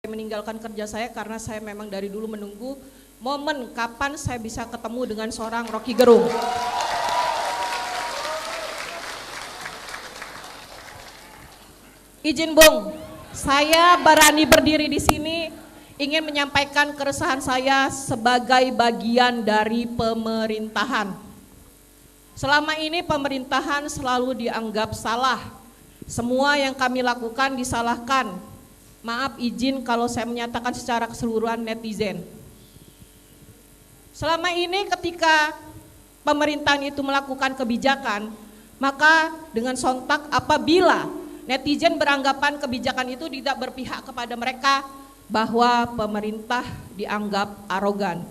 meninggalkan kerja saya karena saya memang dari dulu menunggu momen kapan saya bisa ketemu dengan seorang Rocky Gerung. Izin Bung, saya berani berdiri di sini ingin menyampaikan keresahan saya sebagai bagian dari pemerintahan. Selama ini pemerintahan selalu dianggap salah. Semua yang kami lakukan disalahkan. Maaf izin kalau saya menyatakan secara keseluruhan netizen. Selama ini ketika pemerintahan itu melakukan kebijakan, maka dengan sontak apabila netizen beranggapan kebijakan itu tidak berpihak kepada mereka, bahwa pemerintah dianggap arogan.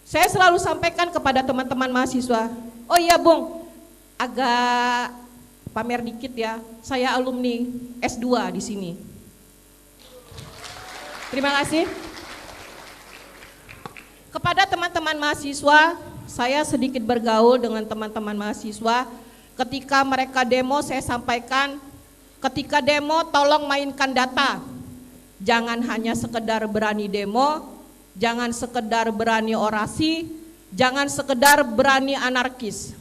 Saya selalu sampaikan kepada teman-teman mahasiswa, oh iya Bung, agak pamer dikit ya, saya alumni S2 di sini. Terima kasih. Kepada teman-teman mahasiswa, saya sedikit bergaul dengan teman-teman mahasiswa. Ketika mereka demo, saya sampaikan, ketika demo tolong mainkan data. Jangan hanya sekedar berani demo, jangan sekedar berani orasi, jangan sekedar berani anarkis.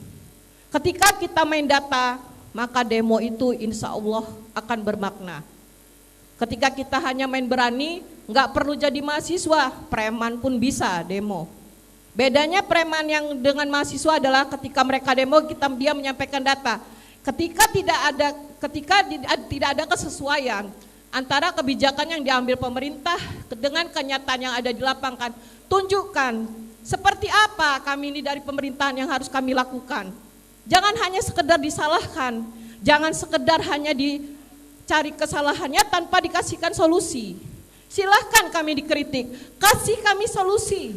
Ketika kita main data, maka demo itu insya Allah akan bermakna. Ketika kita hanya main berani, nggak perlu jadi mahasiswa, preman pun bisa demo. Bedanya preman yang dengan mahasiswa adalah ketika mereka demo, dia menyampaikan data. Ketika tidak ada kesesuaian antara kebijakan yang diambil pemerintah dengan kenyataan yang ada di lapangan, tunjukkan seperti apa kami ini dari pemerintahan yang harus kami lakukan. Jangan hanya sekedar disalahkan, jangan sekedar hanya dicari kesalahannya tanpa dikasihkan solusi. Silahkan kami dikritik, kasih kami solusi.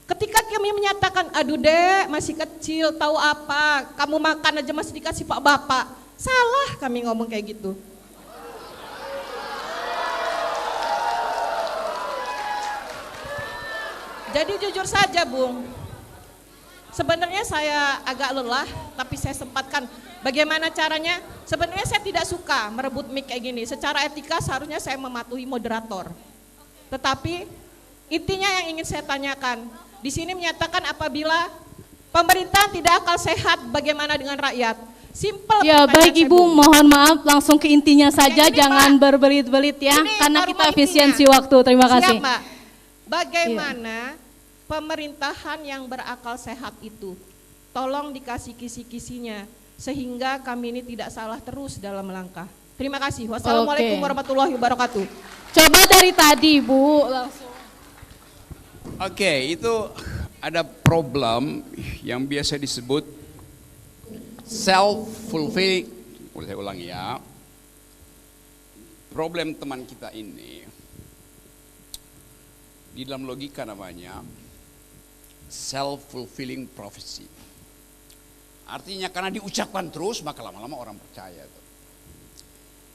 Ketika kami menyatakan, aduh dek masih kecil tahu apa, kamu makan aja masih dikasih pak bapak, salah kami ngomong kayak gitu. Jadi jujur saja Bung, sebenarnya saya agak lelah, tapi saya sempatkan. Bagaimana caranya? Sebenarnya saya tidak suka merebut mic kayak gini. Secara etika seharusnya saya mematuhi moderator. Tetapi intinya yang ingin saya tanyakan, di sini menyatakan apabila pemerintah tidak akal sehat, bagaimana dengan rakyat? Simple. Ya baik Ibu, mohon maaf langsung ke intinya saja, ini, jangan Pak, berbelit-belit ya, karena kita efisiensi intinya. waktu. Terima kasih. Siap, Mbak. Bagaimana pemerintahan yang berakal sehat itu? Tolong dikasih kisi-kisinya sehingga kami ini tidak salah terus dalam langkah. Terima kasih. Wassalamualaikum warahmatullahi wabarakatuh. Coba dari tadi Bu langsung. Oke, itu ada problem yang biasa disebut self-fulfilling. Boleh saya ulangi ya. Problem teman kita ini di dalam logika namanya self-fulfilling prophecy. Artinya karena diucapkan terus maka lama-lama orang percaya.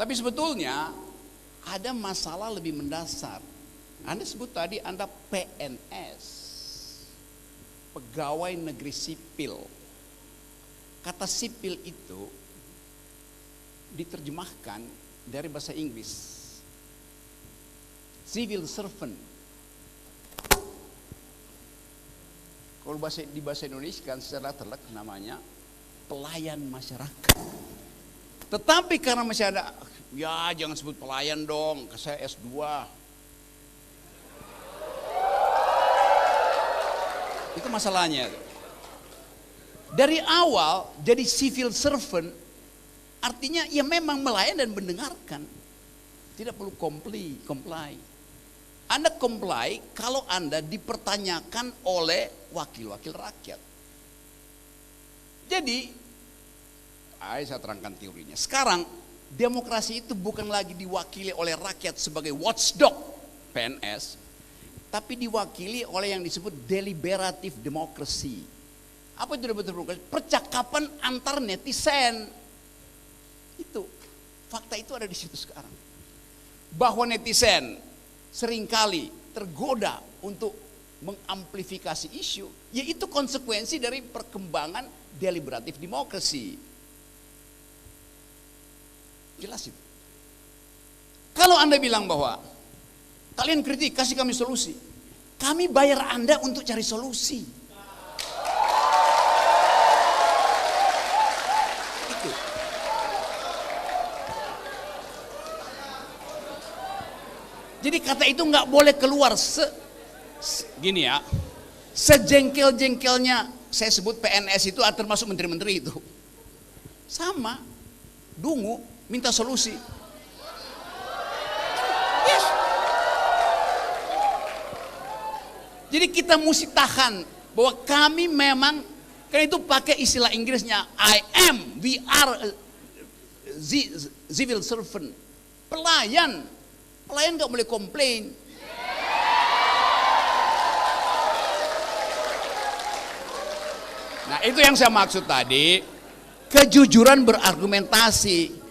Tapi sebetulnya ada masalah lebih mendasar. Anda sebut tadi Anda PNS, pegawai negeri sipil. Kata sipil itu diterjemahkan dari bahasa Inggris, civil servant. Kalau di bahasa Indonesia kan secara terlek namanya pelayan masyarakat. Tetapi karena masih ada, ya jangan sebut pelayan dong, saya S2. Itu masalahnya. Dari awal jadi civil servant artinya ya memang melayan dan mendengarkan. Tidak perlu comply. Anda comply kalau Anda dipertanyakan oleh wakil-wakil rakyat. Jadi, saya terangkan teorinya. Sekarang demokrasi itu bukan lagi diwakili oleh rakyat sebagai watchdog PNS, tapi diwakili oleh yang disebut deliberative democracy. Apa itu deliberative democracy? Percakapan antar netizen. Itu fakta itu ada di situ sekarang. Bahwa netizen seringkali tergoda untuk mengamplifikasi isu, yaitu konsekuensi dari perkembangan deliberative democracy. Jelas itu. Kalau Anda bilang bahwa kalian kritik, kasih kami solusi. Kami bayar Anda untuk cari solusi. Itu. Jadi kata itu nggak boleh keluar gini ya. Sejengkel-jengkelnya saya sebut PNS itu termasuk menteri-menteri itu. Sama, dungu, minta solusi. Yes. Jadi kita mesti tahan bahwa kami memang, kan itu pakai istilah Inggrisnya, we are a civil servant. Pelayan nggak boleh komplain. Nah itu yang saya maksud tadi, kejujuran berargumentasi.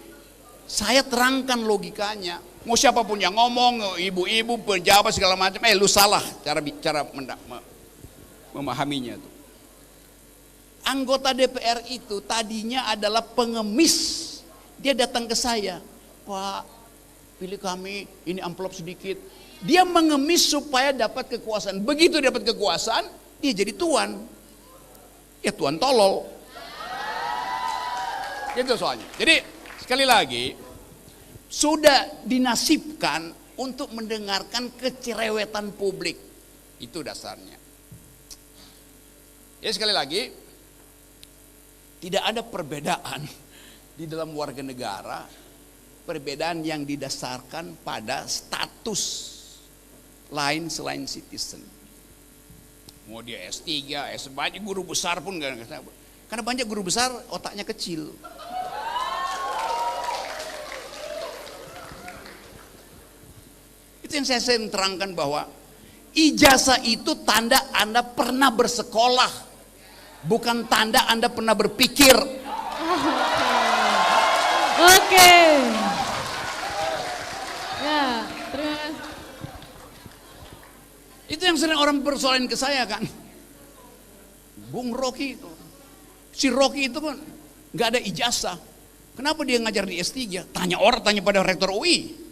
Saya terangkan logikanya. Mau siapapun yang ngomong, ibu-ibu, pejabat segala macam, lu salah cara memahaminya tuh. Anggota DPR itu tadinya adalah pengemis. Dia datang ke saya, Pak, pilih kami, ini amplop sedikit. Dia mengemis supaya dapat kekuasaan. Begitu dapat kekuasaan, dia jadi tuan. Ya tuan tolol. Gitu soalnya. Jadi sekali lagi, sudah dinasibkan untuk mendengarkan kecerewetan publik. Itu dasarnya. Ya sekali lagi, tidak ada perbedaan di dalam warga negara, perbedaan yang didasarkan pada status lain selain citizen. Mau dia S3, banyak guru besar pun gak. Karena banyak guru besar otaknya kecil. Itu yang saya sering terangkan bahwa ijazah itu tanda Anda pernah bersekolah, bukan tanda Anda pernah berpikir. Oke. Ya, terima kasih. Itu yang sering orang persoalan ke saya kan. Bung Rocky itu, si Rocky itu kan nggak ada ijazah. Kenapa dia ngajar di S3? Tanya pada rektor UI.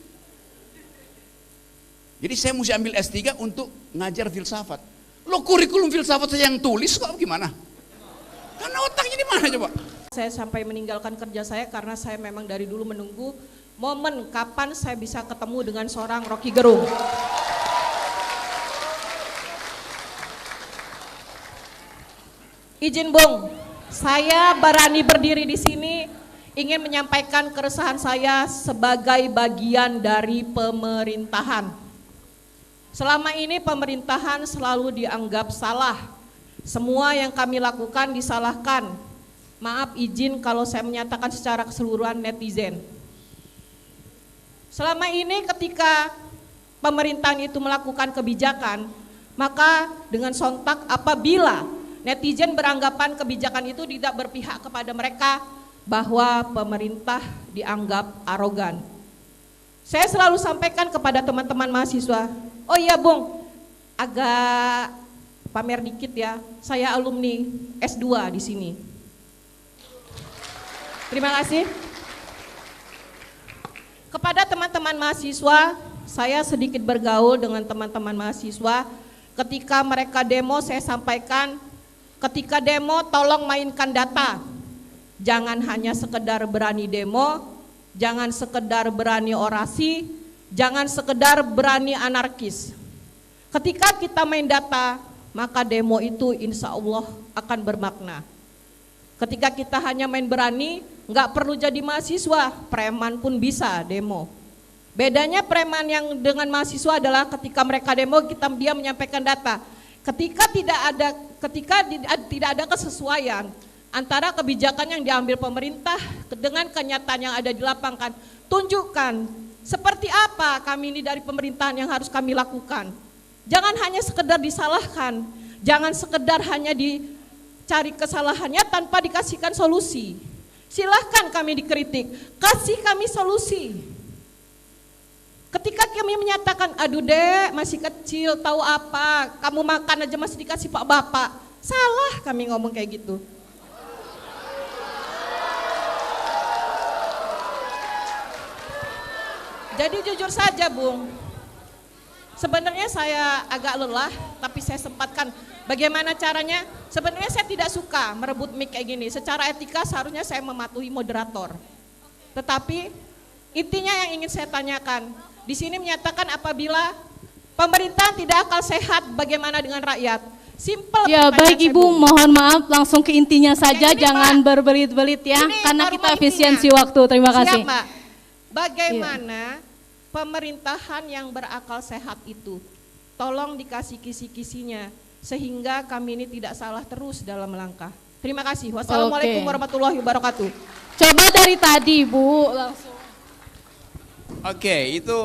Jadi saya mesti ambil S3 untuk ngajar filsafat. Lo kurikulum filsafat saya yang tulis kok gimana? Karena otaknya di mana coba? Saya sampai meninggalkan kerja saya karena saya memang dari dulu menunggu momen kapan saya bisa ketemu dengan seorang Rocky Gerung. Izin Bung, saya berani berdiri di sini ingin menyampaikan keresahan saya sebagai bagian dari pemerintahan. Selama ini pemerintahan selalu dianggap salah. Semua yang kami lakukan disalahkan. Maaf izin kalau saya menyatakan secara keseluruhan netizen. Selama ini ketika pemerintahan itu melakukan kebijakan, maka dengan sontak apabila netizen beranggapan kebijakan itu tidak berpihak kepada mereka, bahwa pemerintah dianggap arogan. Saya selalu sampaikan kepada teman-teman mahasiswa, oh iya Bung, agak pamer dikit ya, saya alumni S2 di sini. Terima kasih. Kepada teman-teman mahasiswa, saya sedikit bergaul dengan teman-teman mahasiswa. Ketika mereka demo, saya sampaikan, ketika demo tolong mainkan data. Jangan hanya sekedar berani demo, jangan sekedar berani orasi, jangan sekedar berani anarkis. Ketika kita main data, maka demo itu insya Allah akan bermakna. Ketika kita hanya main berani, nggak perlu jadi mahasiswa, preman pun bisa demo. Bedanya preman yang dengan mahasiswa adalah ketika mereka demo, dia menyampaikan data. Ketika tidak ada kesesuaian antara kebijakan yang diambil pemerintah dengan kenyataan yang ada di lapangan, tunjukkan seperti apa kami ini dari pemerintahan yang harus kami lakukan. Jangan hanya sekedar disalahkan, jangan sekedar hanya dicari kesalahannya tanpa dikasihkan solusi. Silahkan kami dikritik, kasih kami solusi. Ketika kami menyatakan, aduh dek masih kecil tahu apa, kamu makan aja masih dikasih pak bapak, salah kami ngomong kayak gitu. Jadi jujur saja Bung, sebenarnya saya agak lelah, tapi saya sempatkan. Bagaimana caranya? Sebenarnya saya tidak suka merebut mic kayak gini. Secara etika seharusnya saya mematuhi moderator. Tetapi intinya yang ingin saya tanyakan, di sini menyatakan apabila pemerintah tidak akal sehat, bagaimana dengan rakyat? Simple. Ya baik Ibu, mohon maaf langsung ke intinya saja, ini, jangan Pak, berbelit-belit ya, karena baru kita mau efisiensi intinya. waktu. Terima kasih. Siap, Mbak. Bagaimana pemerintahan yang berakal sehat itu? Tolong dikasih kisi-kisinya sehingga kami ini tidak salah terus dalam langkah. Terima kasih. Wassalamualaikum warahmatullahi wabarakatuh. Coba dari tadi Bu, langsung. Oke, itu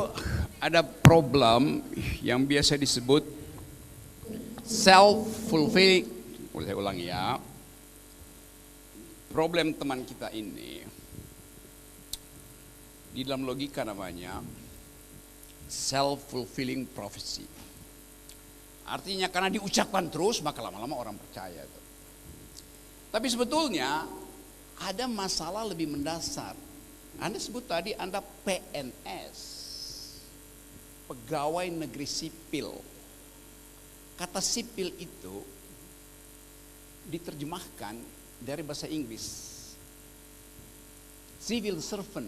ada problem yang biasa disebut self-fulfilling. Boleh saya ulang ya. Problem teman kita ini, di dalam logika namanya self-fulfilling prophecy. Artinya karena diucapkan terus maka lama-lama orang percaya. Tapi sebetulnya ada masalah lebih mendasar. Anda sebut tadi Anda PNS, pegawai negeri sipil. Kata sipil itu diterjemahkan dari bahasa Inggris, civil servant.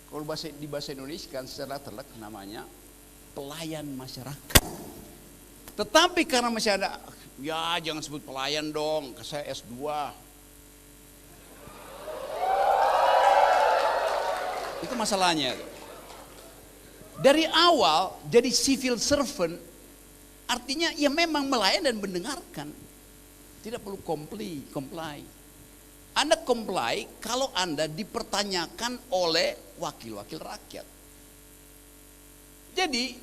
Kalau di bahasa Indonesia kan secara terlek namanya pelayan masyarakat. Tetapi karena masih ada, ya jangan sebut pelayan dong, saya S2. Itu masalahnya. Dari awal jadi civil servant artinya ya memang melayan dan mendengarkan. Tidak perlu comply. Anda comply kalau Anda dipertanyakan oleh wakil-wakil rakyat. Jadi,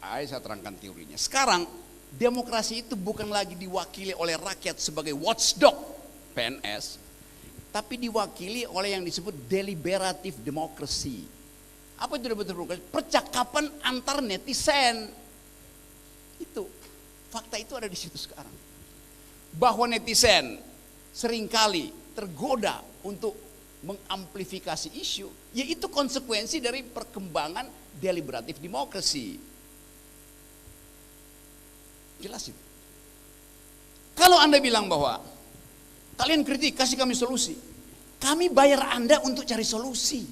saya terangkan teorinya. Sekarang demokrasi itu bukan lagi diwakili oleh rakyat sebagai watchdog PNS, tapi diwakili oleh yang disebut deliberative democracy. Apa itu deliberative democracy? Percakapan antar netizen. Itu fakta itu ada di situ sekarang. Bahwa netizen seringkali tergoda untuk mengamplifikasi isu, yaitu konsekuensi dari perkembangan deliberative democracy. Jelas itu. Kalau Anda bilang bahwa kalian kritik, kasih kami solusi, kami bayar Anda untuk cari solusi.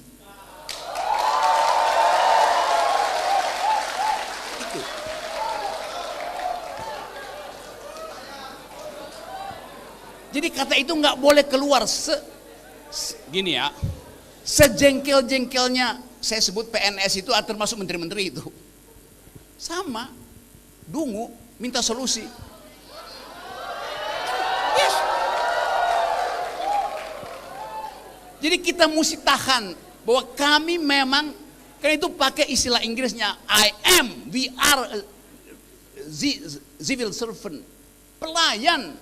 Itu. Jadi kata itu nggak boleh keluar gini ya, sejengkel-jengkelnya saya sebut PNS itu termasuk menteri-menteri itu. Sama, dungu, minta solusi. Yes. Jadi kita mesti tahan bahwa kami memang, kan itu pakai istilah Inggrisnya we are civil servant. Pelayan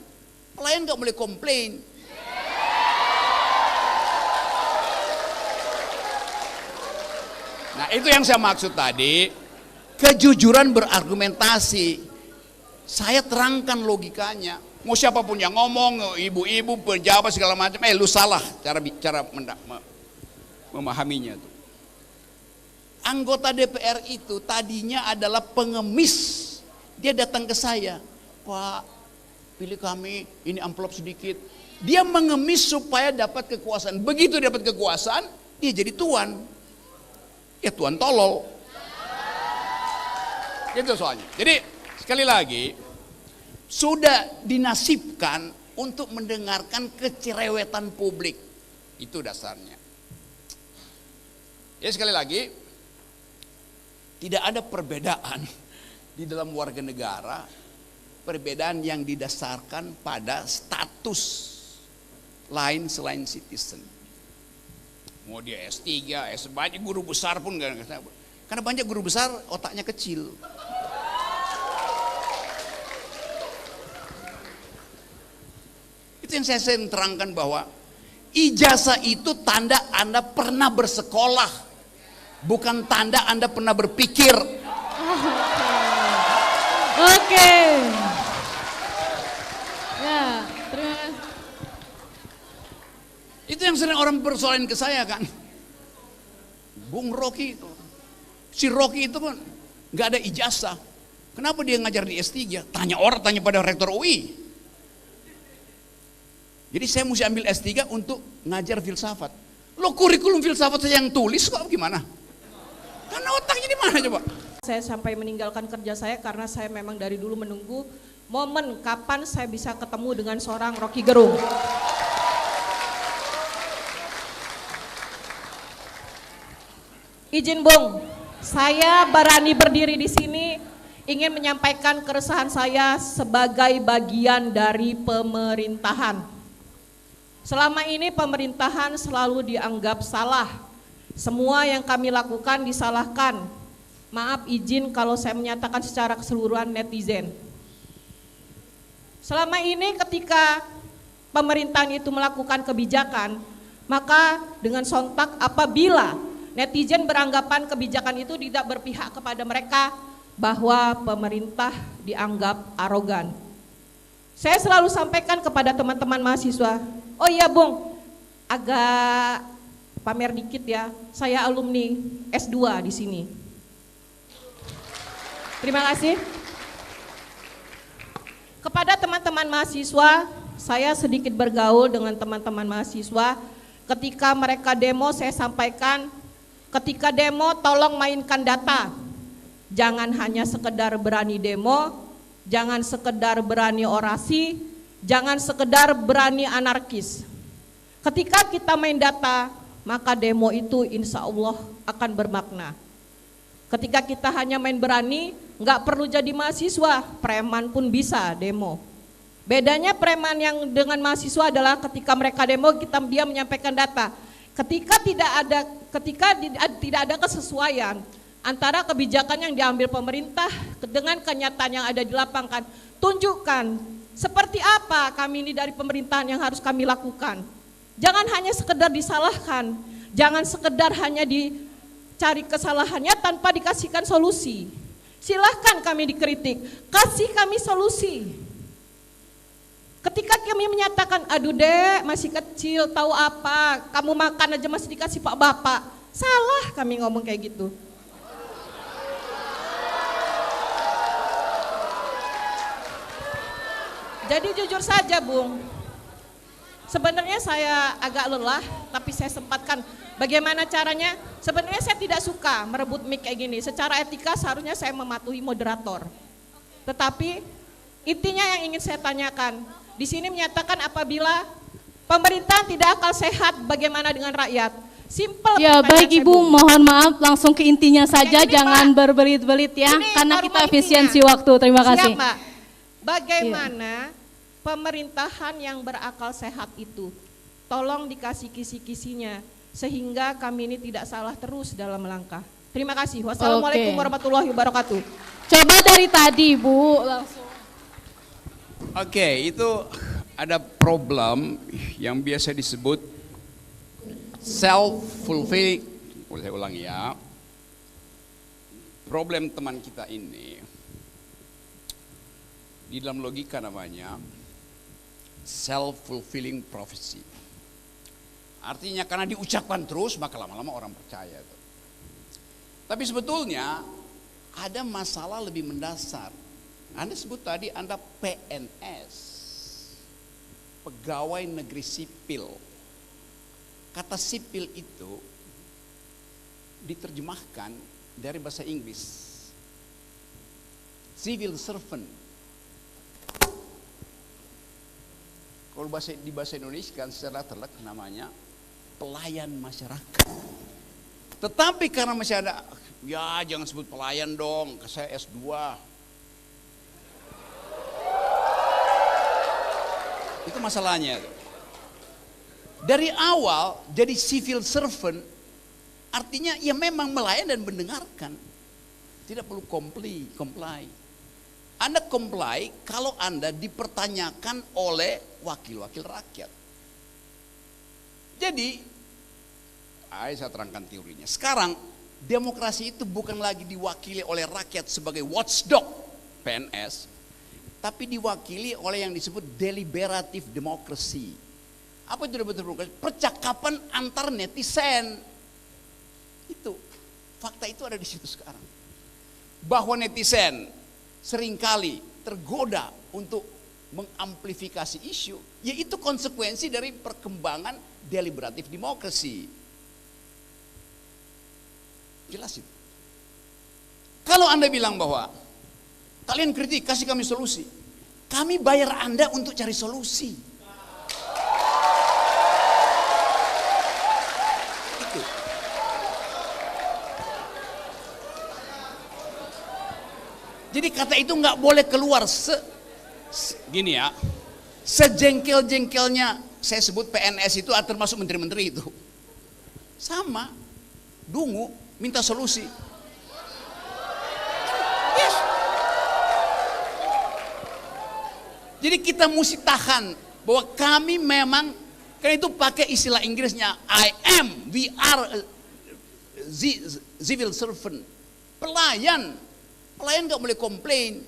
nggak boleh komplain. Nah itu yang saya maksud tadi, kejujuran berargumentasi. Saya terangkan logikanya. Mau siapapun yang ngomong, ibu-ibu, pejabat segala macam, lu salah cara memahaminya tuh. Anggota DPR itu tadinya adalah pengemis. Dia datang ke saya, Pak, pilih kami, ini amplop sedikit. Dia mengemis supaya dapat kekuasaan. Begitu dapat kekuasaan, dia jadi tuan. Ya tuan tolol. Itu soalnya. Jadi sekali lagi, sudah dinasibkan untuk mendengarkan kecerewetan publik. Itu dasarnya. Ya sekali lagi, tidak ada perbedaan di dalam warga negara, perbedaan yang didasarkan pada status lain selain citizen. Mau dia S3, banyak guru besar pun gak. Karena banyak guru besar otaknya kecil. Itu yang saya terangkan bahwa ijazah itu tanda Anda pernah bersekolah, bukan tanda Anda pernah berpikir. Oke. Ya, terima kasih. Itu yang sering orang persoalin ke saya kan. Bung Rocky, si Rocky itu kan nggak ada ijazah. Kenapa dia ngajar di S3? Tanya pada rektor UI. Jadi saya mesti ambil S3 untuk ngajar filsafat. Lo kurikulum filsafat saya yang tulis kok gimana? Karena otaknya di mana coba? Saya sampai meninggalkan kerja saya karena saya memang dari dulu menunggu momen kapan saya bisa ketemu dengan seorang Rocky Gerung. Izin Bung, saya berani berdiri di sini ingin menyampaikan keresahan saya sebagai bagian dari pemerintahan. Selama ini pemerintahan selalu dianggap salah. Semua yang kami lakukan disalahkan. Maaf izin kalau saya menyatakan secara keseluruhan netizen. Selama ini ketika pemerintahan itu melakukan kebijakan, maka dengan sontak apabila netizen beranggapan kebijakan itu tidak berpihak kepada mereka, bahwa pemerintah dianggap arogan. Saya selalu sampaikan kepada teman-teman mahasiswa, oh iya Bung, agak pamer dikit ya, saya alumni S2 di sini. Terima kasih. Kepada teman-teman mahasiswa, saya sedikit bergaul dengan teman-teman mahasiswa. Ketika mereka demo, saya sampaikan, ketika demo tolong mainkan data. Jangan hanya sekedar berani demo, jangan sekedar berani orasi, jangan sekedar berani anarkis. Ketika kita main data, maka demo itu insya Allah akan bermakna. Ketika kita hanya main berani, nggak perlu jadi mahasiswa, preman pun bisa demo. Bedanya preman yang dengan mahasiswa adalah ketika mereka demo, dia menyampaikan data. Ketika tidak ada kesesuaian antara kebijakan yang diambil pemerintah dengan kenyataan yang ada di lapangan, tunjukkan seperti apa kami ini dari pemerintahan yang harus kami lakukan. Jangan hanya sekedar disalahkan, jangan sekedar hanya dicari kesalahannya tanpa dikasihkan solusi. Silahkan kami dikritik, kasih kami solusi. Ketika kami menyatakan, aduh dek masih kecil tahu apa, kamu makan aja masih dikasih pak bapak, salah kami ngomong kayak gitu. Jadi jujur saja Bung, sebenarnya saya agak lelah, tapi saya sempatkan. Bagaimana caranya? Sebenarnya saya tidak suka merebut mic kayak gini. Secara etika seharusnya saya mematuhi moderator. Tetapi intinya yang ingin saya tanyakan, di sini menyatakan apabila pemerintah tidak akal sehat, bagaimana dengan rakyat? Simpel. Ya baik Ibu, mohon maaf langsung ke intinya saja, ini, jangan Pak, berbelit-belit ya, ini karena baru kita intinya. efisiensi waktu. Terima kasih. Siap, Mbak. Bagaimana pemerintahan yang berakal sehat itu? Tolong dikasih kisi-kisinya sehingga kami ini tidak salah terus dalam melangkah. Terima kasih. Wassalamualaikum warahmatullahi wabarakatuh. Coba dari tadi Bu, langsung. Oke, itu ada problem yang biasa disebut self-fulfilling. Saya ulangi ya. Problem teman kita ini, di dalam logika namanya self-fulfilling prophecy. Artinya karena diucapkan terus maka lama-lama orang percaya. Tapi sebetulnya ada masalah lebih mendasar. Anda sebut tadi Anda PNS, pegawai negeri sipil. Kata sipil itu diterjemahkan dari bahasa Inggris, civil servant. Kalau di bahasa Indonesia kan secara terlek namanya pelayan masyarakat. Tetapi karena masih ada, ya jangan sebut pelayan dong, saya S2. Itu masalahnya. Dari awal jadi civil servant artinya ya memang melayan dan mendengarkan. Tidak perlu comply. Anda comply kalau Anda dipertanyakan oleh wakil-wakil rakyat. Jadi, saya terangkan teorinya. Sekarang demokrasi itu bukan lagi diwakili oleh rakyat sebagai watchdog PNS, tapi diwakili oleh yang disebut deliberative democracy. Apa itu debat terbuka? Percakapan antar netizen. Itu fakta itu ada di situ sekarang. Bahwa netizen seringkali tergoda untuk mengamplifikasi isu, yaitu konsekuensi dari perkembangan deliberatif demokrasi. Jelas itu. Kalau Anda bilang bahwa kalian kritik, kasih kami solusi, kami bayar Anda untuk cari solusi. Itu. Jadi kata itu nggak boleh keluar gini ya, sejengkel-jengkelnya saya sebut PNS itu termasuk menteri-menteri itu. Sama, dungu, minta solusi. Yes. Jadi kita mesti tahan bahwa kami memang, karena itu pakai istilah Inggrisnya, we are civil servant, pelayan. Pelayan gak boleh komplain.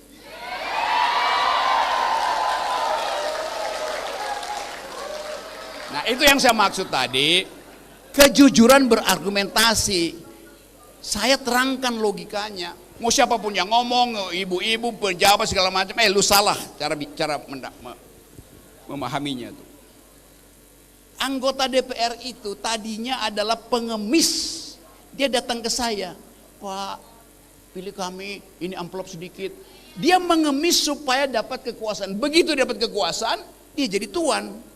Nah itu yang saya maksud tadi, kejujuran berargumentasi. Saya terangkan logikanya. Mau siapapun yang ngomong, ibu-ibu, pejabat segala macam, lu salah cara memahaminya tuh. Anggota DPR itu tadinya adalah pengemis. Dia datang ke saya, Pak, pilih kami, ini amplop sedikit. Dia mengemis supaya dapat kekuasaan. Begitu dapat kekuasaan, dia jadi tuan.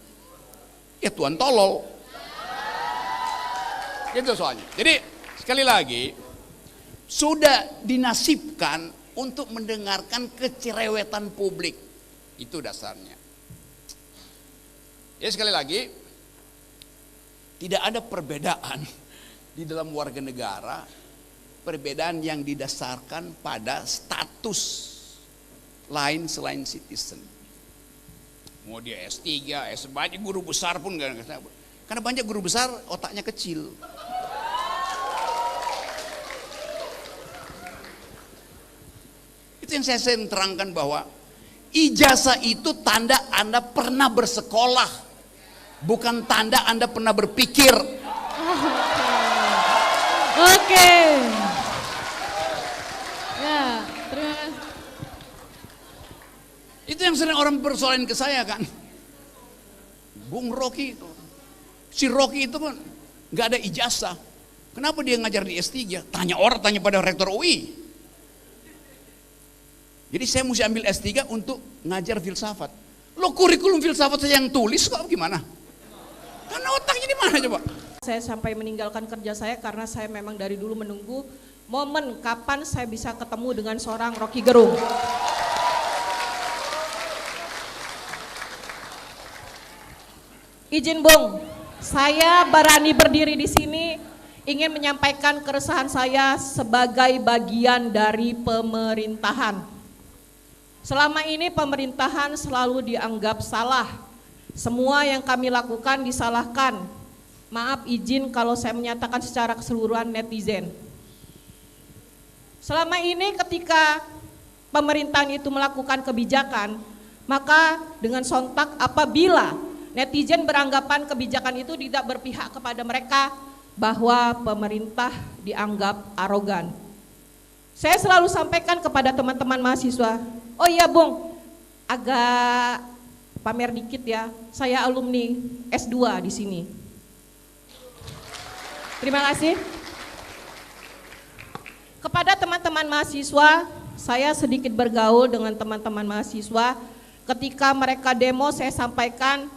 Ya tuan tolol. Itu soalnya. Jadi sekali lagi, sudah dinasibkan untuk mendengarkan kecerewetan publik. Itu dasarnya. Ya sekali lagi, tidak ada perbedaan di dalam warga negara, perbedaan yang didasarkan pada status lain selain citizen. Mau dia S3, banyak guru besar pun gak. Karena banyak guru besar otaknya kecil. Itu yang saya sering terangkan bahwa ijazah itu tanda Anda pernah bersekolah, bukan tanda Anda pernah berpikir. Oke. Ya, terima kasih. Itu yang sering orang persoalan ke saya kan. Bung Rocky itu, si Rocky itu kan nggak ada ijazah. Kenapa dia ngajar di S3? Tanya pada rektor UI. Jadi saya mesti ambil S3 untuk ngajar filsafat. Lo kurikulum filsafat saya yang tulis kok gimana? Karena otaknya di mana coba? Saya sampai meninggalkan kerja saya karena saya memang dari dulu menunggu momen kapan saya bisa ketemu dengan seorang Rocky Gerung. Izin Bung, saya berani berdiri di sini ingin menyampaikan keresahan saya sebagai bagian dari pemerintahan. Selama ini pemerintahan selalu dianggap salah. Semua yang kami lakukan disalahkan. Maaf izin kalau saya menyatakan secara keseluruhan netizen. Selama ini ketika pemerintahan itu melakukan kebijakan, maka dengan sontak apabila netizen beranggapan kebijakan itu tidak berpihak kepada mereka, bahwa pemerintah dianggap arogan. Saya selalu sampaikan kepada teman-teman mahasiswa, oh iya Bung, agak pamer dikit ya, saya alumni S2 di sini. Terima kasih. Kepada teman-teman mahasiswa, saya sedikit bergaul dengan teman-teman mahasiswa. Ketika mereka demo, saya sampaikan,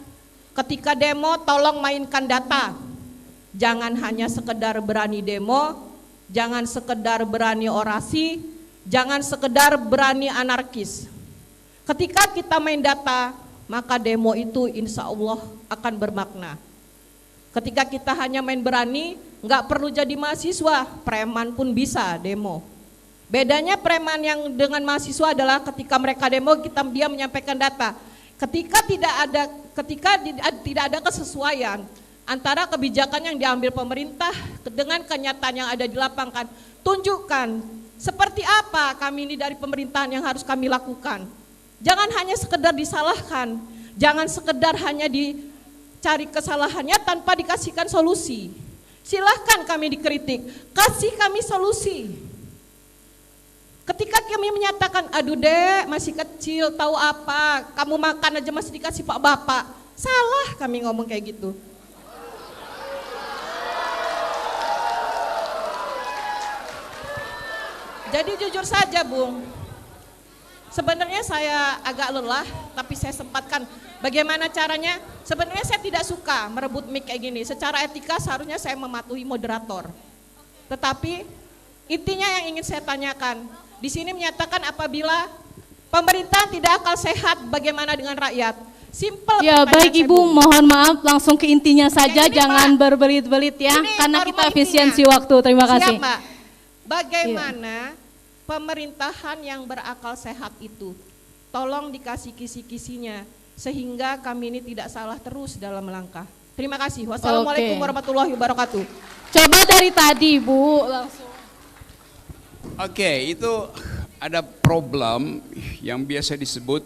ketika demo tolong mainkan data. Jangan hanya sekedar berani demo, jangan sekedar berani orasi, jangan sekedar berani anarkis. Ketika kita main data, maka demo itu insya Allah akan bermakna. Ketika kita hanya main berani, nggak perlu jadi mahasiswa, preman pun bisa demo. Bedanya preman yang dengan mahasiswa adalah ketika mereka demo, dia menyampaikan data. Ketika tidak ada kesesuaian antara kebijakan yang diambil pemerintah dengan kenyataan yang ada di lapangan, tunjukkan seperti apa kami ini dari pemerintahan yang harus kami lakukan. Jangan hanya sekedar disalahkan, jangan sekedar hanya cari kesalahannya tanpa dikasihkan solusi. Silahkan kami dikritik, kasih kami solusi. Ketika kami menyatakan, aduh dek masih kecil tahu apa, kamu makan aja masih dikasih pak bapak. Salah kami ngomong kayak gitu. Jadi jujur saja Bung, sebenarnya saya agak lelah, tapi saya sempatkan. Bagaimana caranya? Sebenarnya saya tidak suka merebut mic kayak gini. Secara etika seharusnya saya mematuhi moderator. Tetapi intinya yang ingin saya tanyakan, di sini menyatakan apabila pemerintah tidak akal sehat, bagaimana dengan rakyat? Simpel. Ya baik Ibu, mohon maaf langsung ke intinya saja, Ya, ini, jangan Pak. berbelit-belit ya, Ini karena baru kita intinya. efisiensi waktu. Terima kasih. Siap, Mbak. Bagaimana pemerintahan yang berakal sehat itu? Tolong dikasih kisi-kisinya sehingga kami ini tidak salah terus dalam melangkah. Terima kasih. Wassalamualaikum Oke. warahmatullahi wabarakatuh. Coba dari tadi Bu, langsung. Oke, itu ada problem yang biasa disebut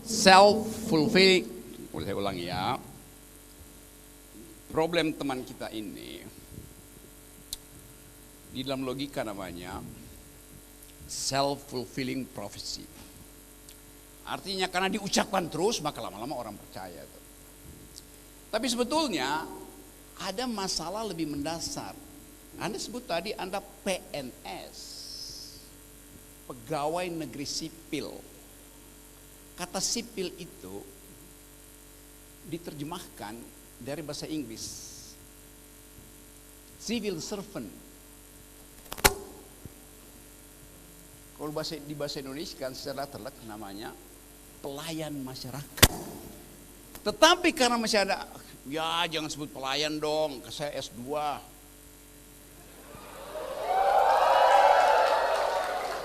self-fulfilling. Boleh saya ulangi ya. Problem teman kita ini, di dalam logika namanya self-fulfilling prophecy. Artinya karena diucapkan terus, maka lama-lama orang percaya. Tapi sebetulnya ada masalah lebih mendasar. Anda sebut tadi Anda PNS, pegawai negeri sipil. Kata sipil itu diterjemahkan dari bahasa Inggris, civil servant. Kalau di bahasa Indonesia kan secara telak namanya pelayan masyarakat. Tetapi karena masih ada, ya jangan sebut pelayan dong, saya S2.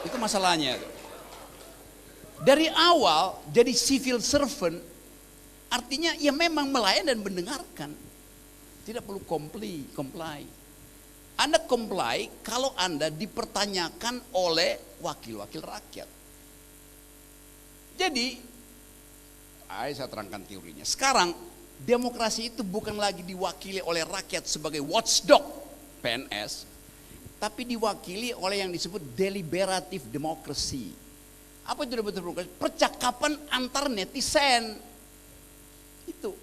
Itu masalahnya. Dari awal jadi civil servant artinya ya memang melayan dan mendengarkan. Tidak perlu comply. Anda comply kalau Anda dipertanyakan oleh wakil-wakil rakyat. Jadi, saya terangkan teorinya. Sekarang demokrasi itu bukan lagi diwakili oleh rakyat sebagai watchdog PNS, tapi diwakili oleh yang disebut deliberative democracy. Apa itu deliberative democracy? Percakapan antar netizen. Itu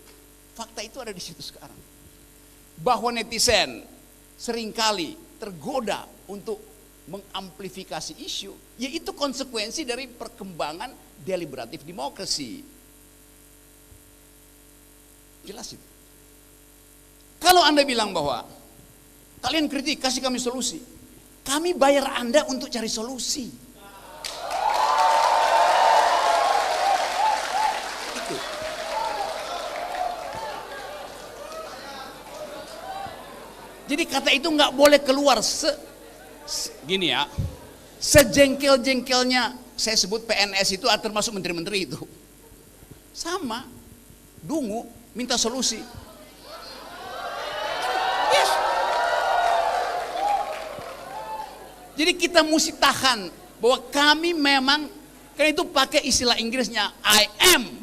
fakta itu ada di situ sekarang. Bahwa netizen seringkali tergoda untuk mengamplifikasi isu, yaitu konsekuensi dari perkembangan deliberative democracy. Jelas itu. Kalau Anda bilang bahwa kalian kritik, kasih kami solusi. Kami bayar Anda untuk cari solusi. Itu. Jadi kata itu nggak boleh keluar gini ya. Sejengkel-jengkelnya saya sebut PNS itu termasuk menteri-menteri itu. Sama. Dungu minta solusi. Yes. Jadi kita mesti tahan bahwa kami memang, kan itu pakai istilah Inggrisnya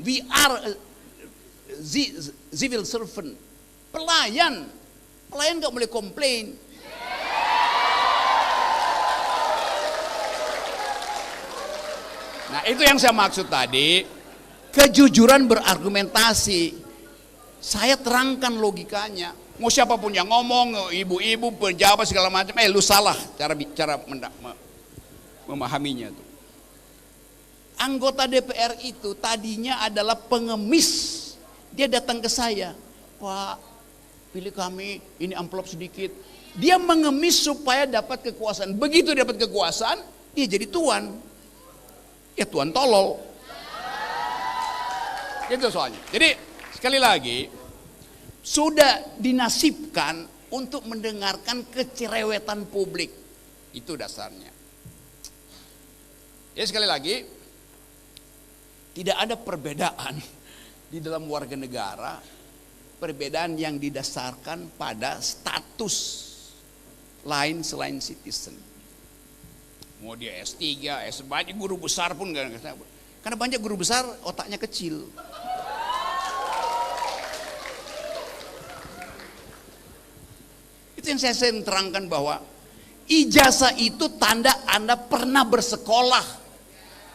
we are civil servant. Pelayan gak boleh komplain. Nah itu yang saya maksud tadi, kejujuran berargumentasi. Saya terangkan logikanya. Mau siapapun yang ngomong, ibu-ibu, pejabat segala macam, lu salah cara memahaminya tuh. Anggota DPR itu tadinya adalah pengemis. Dia datang ke saya, Pak, pilih kami, ini amplop sedikit. Dia mengemis supaya dapat kekuasaan. Begitu dapat kekuasaan, dia jadi tuan. Ya tuan tolol. Itu soalnya. Jadi sekali lagi, sudah dinasibkan untuk mendengarkan kecerewetan publik. Itu dasarnya. Ya sekali lagi, tidak ada perbedaan di dalam warga negara, perbedaan yang didasarkan pada status lain selain citizen. Mau dia S3, banyak guru besar pun karena banyak guru besar otaknya kecil. Itu yang saya sering terangkan bahwa ijazah itu tanda Anda pernah bersekolah,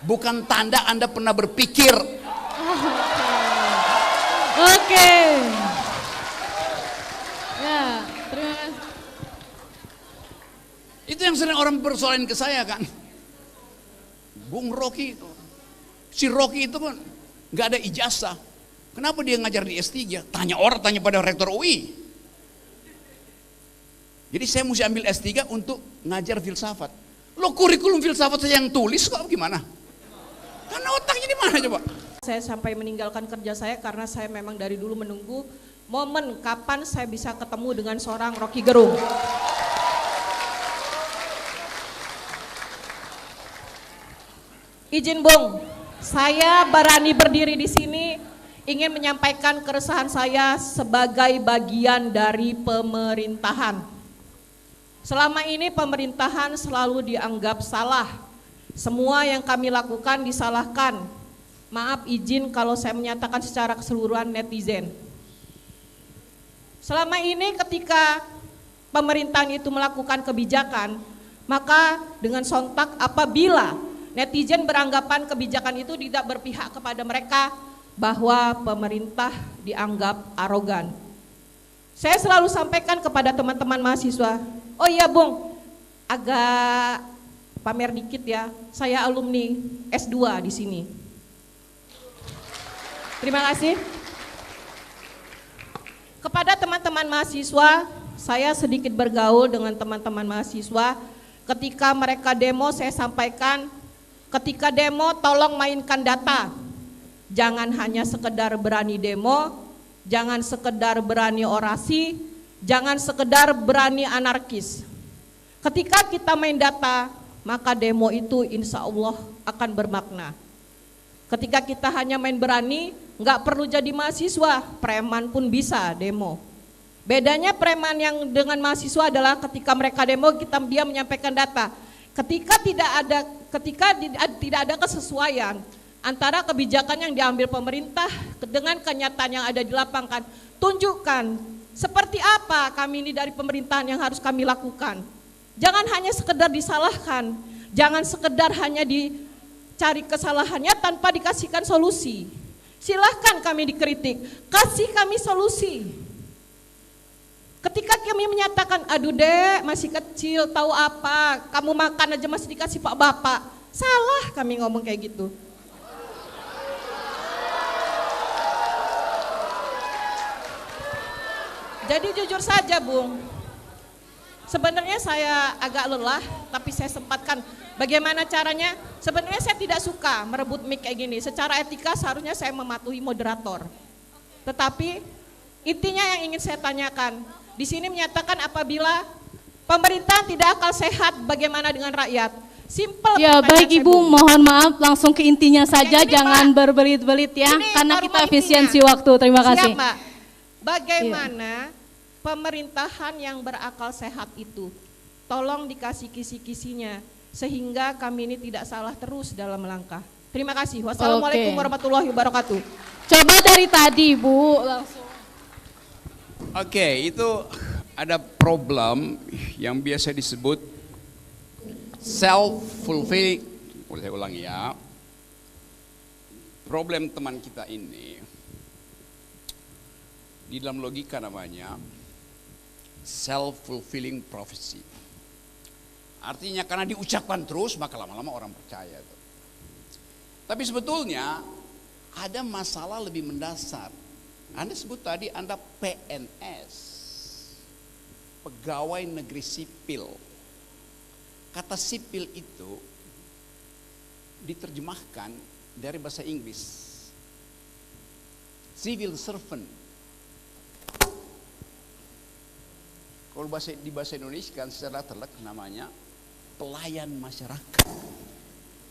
bukan tanda Anda pernah berpikir. Oke. Ya, terima kasih. Itu yang sering orang persoalan ke saya kan. Bung Rocky, si Rocky itu kan nggak ada ijazah. Kenapa dia ngajar di S3? Tanya pada rektor UI. Jadi saya mesti ambil S3 untuk ngajar filsafat. Lo kurikulum filsafat saya yang tulis kok gimana? Karena otaknya di mana coba? Saya sampai meninggalkan kerja saya karena saya memang dari dulu menunggu momen kapan saya bisa ketemu dengan seorang Rocky Gerung. Izin Bung, saya berani berdiri di sini ingin menyampaikan keresahan saya sebagai bagian dari pemerintahan. Selama ini pemerintahan selalu dianggap salah. Semua yang kami lakukan disalahkan. Maaf izin kalau saya menyatakan secara keseluruhan netizen. Selama ini ketika pemerintahan itu melakukan kebijakan, maka dengan sontak apabila netizen beranggapan kebijakan itu tidak berpihak kepada mereka, bahwa pemerintah dianggap arogan. Saya selalu sampaikan kepada teman-teman mahasiswa, oh iya Bung, agak pamer dikit ya, saya alumni S2 di sini. Terima kasih. Kepada teman-teman mahasiswa, saya sedikit bergaul dengan teman-teman mahasiswa. Ketika mereka demo, saya sampaikan, ketika demo tolong mainkan data. Jangan hanya sekedar berani demo, jangan sekedar berani orasi, jangan sekedar berani anarkis. Ketika kita main data, maka demo itu insya Allah akan bermakna. Ketika kita hanya main berani, nggak perlu jadi mahasiswa, preman pun bisa demo. Bedanya preman yang dengan mahasiswa adalah ketika mereka demo, dia menyampaikan data. Ketika tidak ada kesesuaian antara kebijakan yang diambil pemerintah dengan kenyataan yang ada di lapangan, tunjukkan seperti apa kami ini dari pemerintahan yang harus kami lakukan. Jangan hanya sekedar disalahkan, jangan sekedar hanya dicari kesalahannya tanpa dikasihkan solusi. Silahkan kami dikritik, kasih kami solusi. Ketika kami menyatakan, aduh dek masih kecil tahu apa, kamu makan aja masih dikasih pak bapak, salah kami ngomong kayak gitu. Jadi jujur saja Bung, sebenarnya saya agak lelah, tapi saya sempatkan. Bagaimana caranya? Sebenarnya saya tidak suka merebut mic kayak gini. Secara etika seharusnya saya mematuhi moderator. Tetapi intinya yang ingin saya tanyakan, di sini menyatakan apabila pemerintah tidak akal sehat, bagaimana dengan rakyat? Simpel. Ya baik Ibu, mohon maaf langsung ke intinya saja, ini, jangan Pak, berbelit-belit ya, ini karena norma kita intinya. efisiensi waktu. Terima kasih. Siap, Mbak. Bagaimana pemerintahan yang berakal sehat itu? Tolong dikasih kisi-kisinya sehingga kami ini tidak salah terus dalam melangkah. Terima kasih. Wassalamualaikum warahmatullahi wabarakatuh. Coba dari tadi Bu, langsung. Oke, itu ada problem yang biasa disebut self-fulfilling. Boleh saya ulangi ya. Problem teman kita ini, di dalam logika namanya self-fulfilling prophecy. Artinya karena diucapkan terus, maka lama-lama orang percaya. Tapi sebetulnya ada masalah lebih mendasar. Anda sebut tadi Anda PNS, pegawai negeri sipil. Kata sipil itu diterjemahkan dari bahasa Inggris, civil servant. Kalau di bahasa Indonesia kan secara terlek namanya pelayan masyarakat.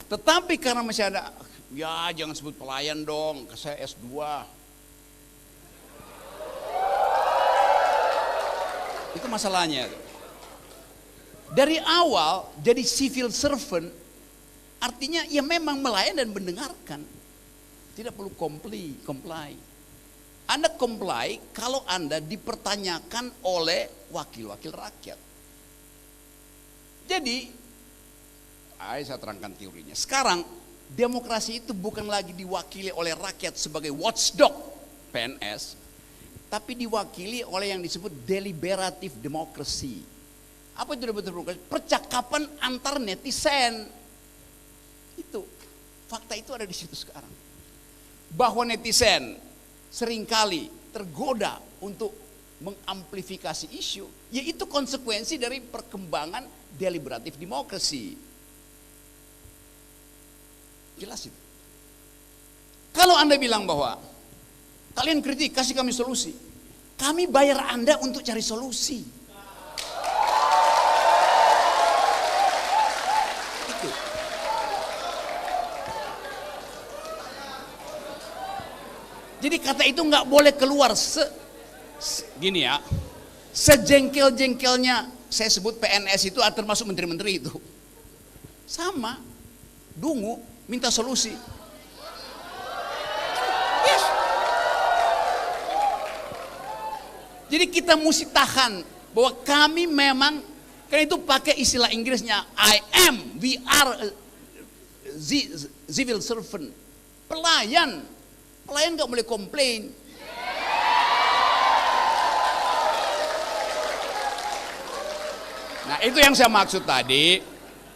Tetapi karena masih ada, ya jangan sebut pelayan dong, saya S2. Itu masalahnya. Dari awal jadi civil servant artinya ya memang melayan dan mendengarkan. Tidak perlu comply. Anda comply kalau Anda dipertanyakan oleh wakil-wakil rakyat. Jadi, saya terangkan teorinya. Sekarang, demokrasi itu bukan lagi diwakili oleh rakyat sebagai watchdog PNS, tapi diwakili oleh yang disebut deliberative democracy. Apa itu deliberative democracy? Percakapan antar netizen. Itu, fakta itu ada di situ sekarang. Bahwa netizen seringkali tergoda untuk mengamplifikasi isu, yaitu konsekuensi dari perkembangan deliberative democracy. Jelas itu. Kalau Anda bilang bahwa kalian kritik, kasih kami solusi, kami bayar Anda untuk cari solusi. Itu. Jadi kata itu nggak boleh keluar gini ya, sejengkel-jengkelnya saya sebut PNS itu termasuk menteri-menteri itu. Sama, dungu, minta solusi. Yes. Jadi kita mesti tahan bahwa kami memang, kan itu pakai istilah Inggrisnya, we are civil servant, pelayan. Pelayan nggak boleh komplain. Nah itu yang saya maksud tadi,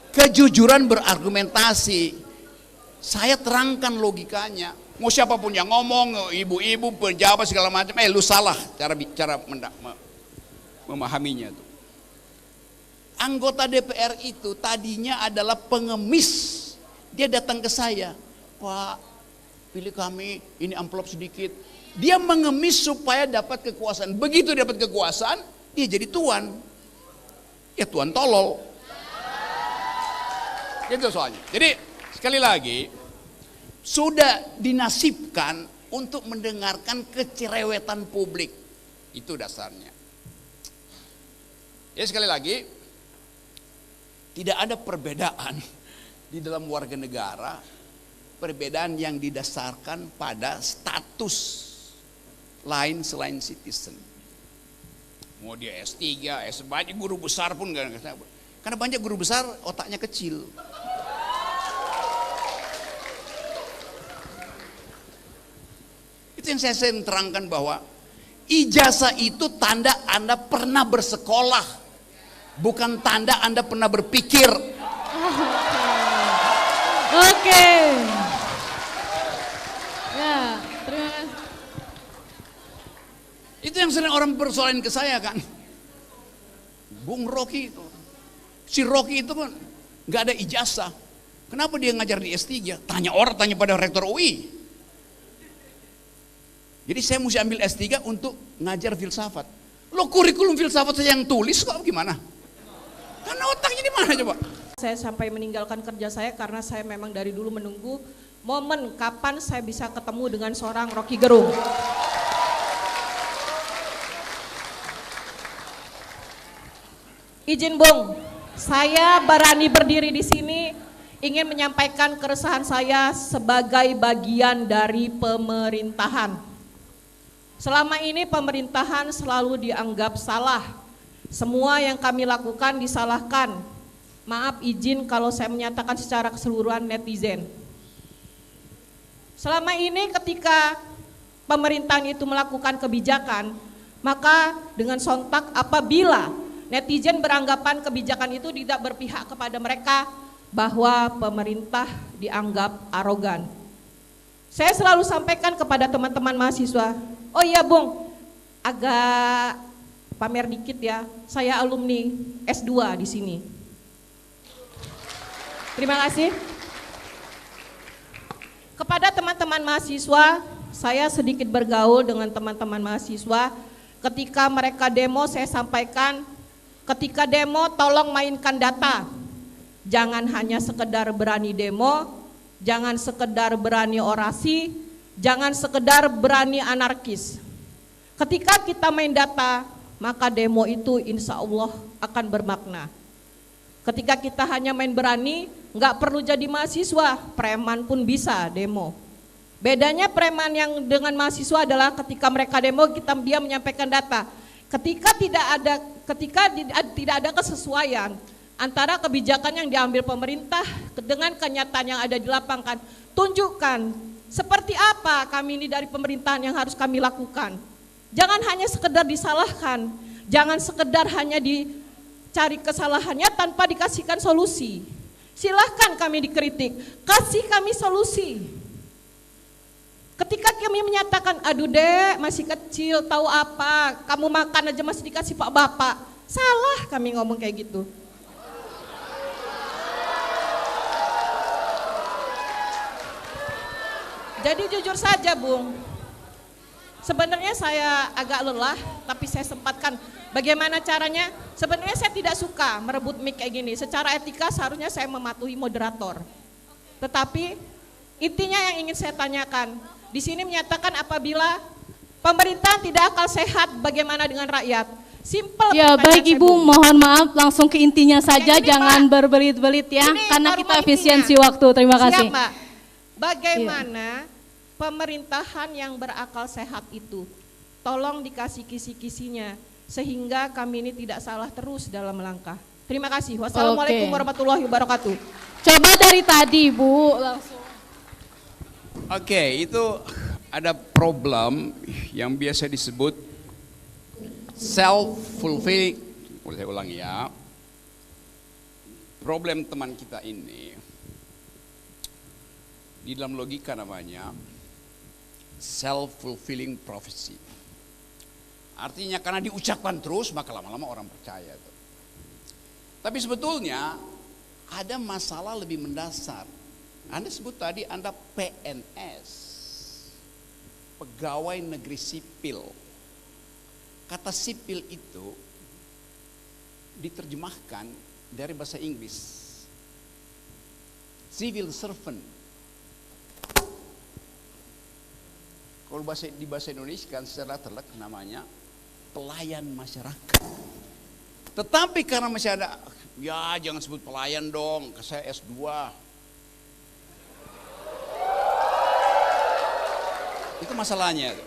kejujuran berargumentasi. Saya terangkan logikanya. Mau siapapun yang ngomong, ibu-ibu, pejabat segala macam, lu salah cara memahaminya tuh. Anggota DPR itu tadinya adalah pengemis. Dia datang ke saya, Pak, pilih kami, ini amplop sedikit. Dia mengemis supaya dapat kekuasaan. Begitu dapat kekuasaan, dia jadi tuan. Ya tuan tolol. Itu soalnya. Jadi sekali lagi, sudah dinasibkan untuk mendengarkan kecerewetan publik. Itu dasarnya. Ya sekali lagi, tidak ada perbedaan di dalam warga negara, perbedaan yang didasarkan pada status lain selain citizen. Mau dia S3, banyak guru besar pun enggak. Karena banyak guru besar otaknya kecil. Itu yang saya sering terangkan bahwa ijazah itu tanda Anda pernah bersekolah, bukan tanda Anda pernah berpikir. Oke. Ya, terima kasih. Itu yang sering orang persoalan ke saya kan. Bung Rocky itu, si Rocky itu kan nggak ada ijazah. Kenapa dia ngajar di S3? Tanya pada rektor UI. Jadi saya mesti ambil S3 untuk ngajar filsafat. Lo kurikulum filsafat saya yang tulis kok gimana? Karena otaknya di mana coba? Saya sampai meninggalkan kerja saya karena saya memang dari dulu menunggu momen kapan saya bisa ketemu dengan seorang Rocky Gerung. Izin Bung, saya berani berdiri di sini ingin menyampaikan keresahan saya sebagai bagian dari pemerintahan. Selama ini pemerintahan selalu dianggap salah. Semua yang kami lakukan disalahkan. Maaf izin kalau saya menyatakan secara keseluruhan netizen. Selama ini ketika pemerintahan itu melakukan kebijakan, maka dengan sontak apabila netizen beranggapan kebijakan itu tidak berpihak kepada mereka, bahwa pemerintah dianggap arogan. Saya selalu sampaikan kepada teman-teman mahasiswa, oh iya Bung, agak pamer dikit ya, saya alumni S2 di sini. Terima kasih. Kepada teman-teman mahasiswa, saya sedikit bergaul dengan teman-teman mahasiswa. Ketika mereka demo, saya sampaikan, ketika demo tolong mainkan data. Jangan hanya sekedar berani demo, jangan sekedar berani orasi, jangan sekedar berani anarkis. Ketika kita main data, maka demo itu insya Allah akan bermakna. Ketika kita hanya main berani, nggak perlu jadi mahasiswa, preman pun bisa demo. Bedanya preman yang dengan mahasiswa adalah ketika mereka demo dia menyampaikan data. Ketika tidak ada kesesuaian antara kebijakan yang diambil pemerintah dengan kenyataan yang ada di lapangan, tunjukkan seperti apa kami ini dari pemerintahan yang harus kami lakukan. Jangan hanya sekedar disalahkan, jangan sekedar hanya dicari kesalahannya tanpa dikasihkan solusi. Silahkan kami dikritik, kasih kami solusi. Ketika kami menyatakan, aduh dek masih kecil tahu apa, kamu makan aja masih dikasih pak bapak. Salah kami ngomong kayak gitu. Jadi jujur saja Bung, sebenarnya saya agak lelah tapi saya sempatkan. Bagaimana caranya? Sebenarnya saya tidak suka merebut mic kayak gini. Secara etika seharusnya saya mematuhi moderator. Tetapi intinya yang ingin saya tanyakan, di sini menyatakan apabila pemerintah tidak akal sehat, bagaimana dengan rakyat? Simpel. Ya baik Ibu, mohon maaf langsung ke intinya saja, ini, jangan Pak, berbelit-belit ya, karena kita efisiensi waktu. Terima kasih. Siap, Mbak. Bagaimana pemerintahan yang berakal sehat itu? Tolong dikasih kisi-kisinya sehingga kami ini tidak salah terus dalam langkah. Terima kasih. Wassalamualaikum warahmatullahi wabarakatuh. Coba dari tadi Bu, langsung. Oke, itu ada problem yang biasa disebut self-fulfilling. Boleh saya ulangi ya. Problem teman kita ini, di dalam logika namanya self-fulfilling prophecy. Artinya karena diucapkan terus, maka lama-lama orang percaya. Tapi sebetulnya ada masalah lebih mendasar. Anda sebut tadi Anda PNS, pegawai negeri sipil. Kata sipil itu diterjemahkan dari bahasa Inggris, civil servant. Kalau di bahasa Indonesia kan secara terlek namanya pelayan masyarakat. Tetapi karena masih ada, ya jangan sebut pelayan dong, saya S2. Itu masalahnya.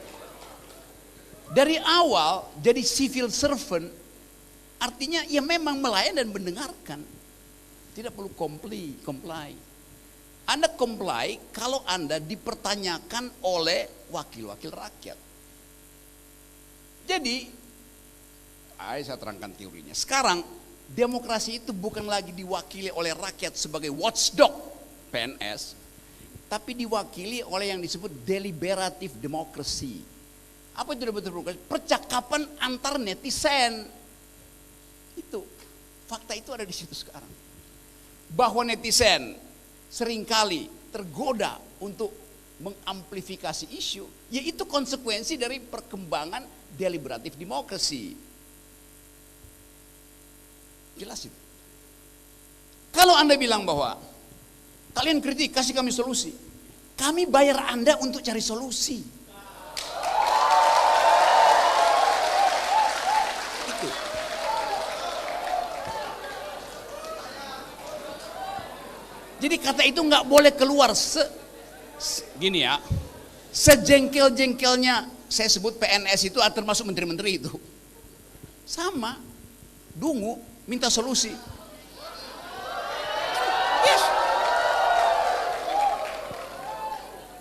Dari awal jadi civil servant artinya ya memang melayan dan mendengarkan. Tidak perlu comply. Anda comply kalau Anda dipertanyakan oleh wakil-wakil rakyat. Jadi, saya terangkan teorinya. Sekarang demokrasi itu bukan lagi diwakili oleh rakyat sebagai watchdog PNS, tapi diwakili oleh yang disebut deliberative democracy. Apa itu deliberative democracy? Percakapan antar netizen. Itu fakta itu ada di situ sekarang. Bahwa netizen seringkali tergoda untuk mengamplifikasi isu, yaitu konsekuensi dari perkembangan deliberative democracy. Jelas itu. Kalau Anda bilang bahwa kalian kritik, kasih kami solusi. Kami bayar Anda untuk cari solusi. Itu. Jadi kata itu nggak boleh keluar gini ya. Sejengkel-jengkelnya saya sebut PNS itu termasuk menteri-menteri itu. Sama. Dungu minta solusi. Yes.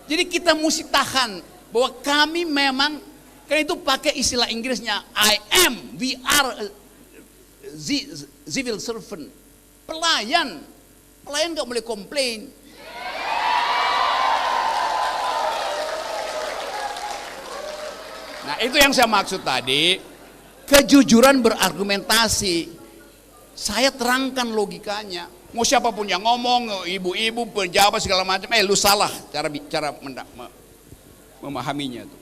Jadi kita mesti tahan bahwa kami memang, kan itu pakai istilah Inggrisnya we are civil servant. Pelayan nggak boleh komplain. Nah itu yang saya maksud tadi, kejujuran berargumentasi. Saya terangkan logikanya. Mau siapapun yang ngomong, ibu-ibu, pejabat segala macam, lu salah cara memahaminya tuh.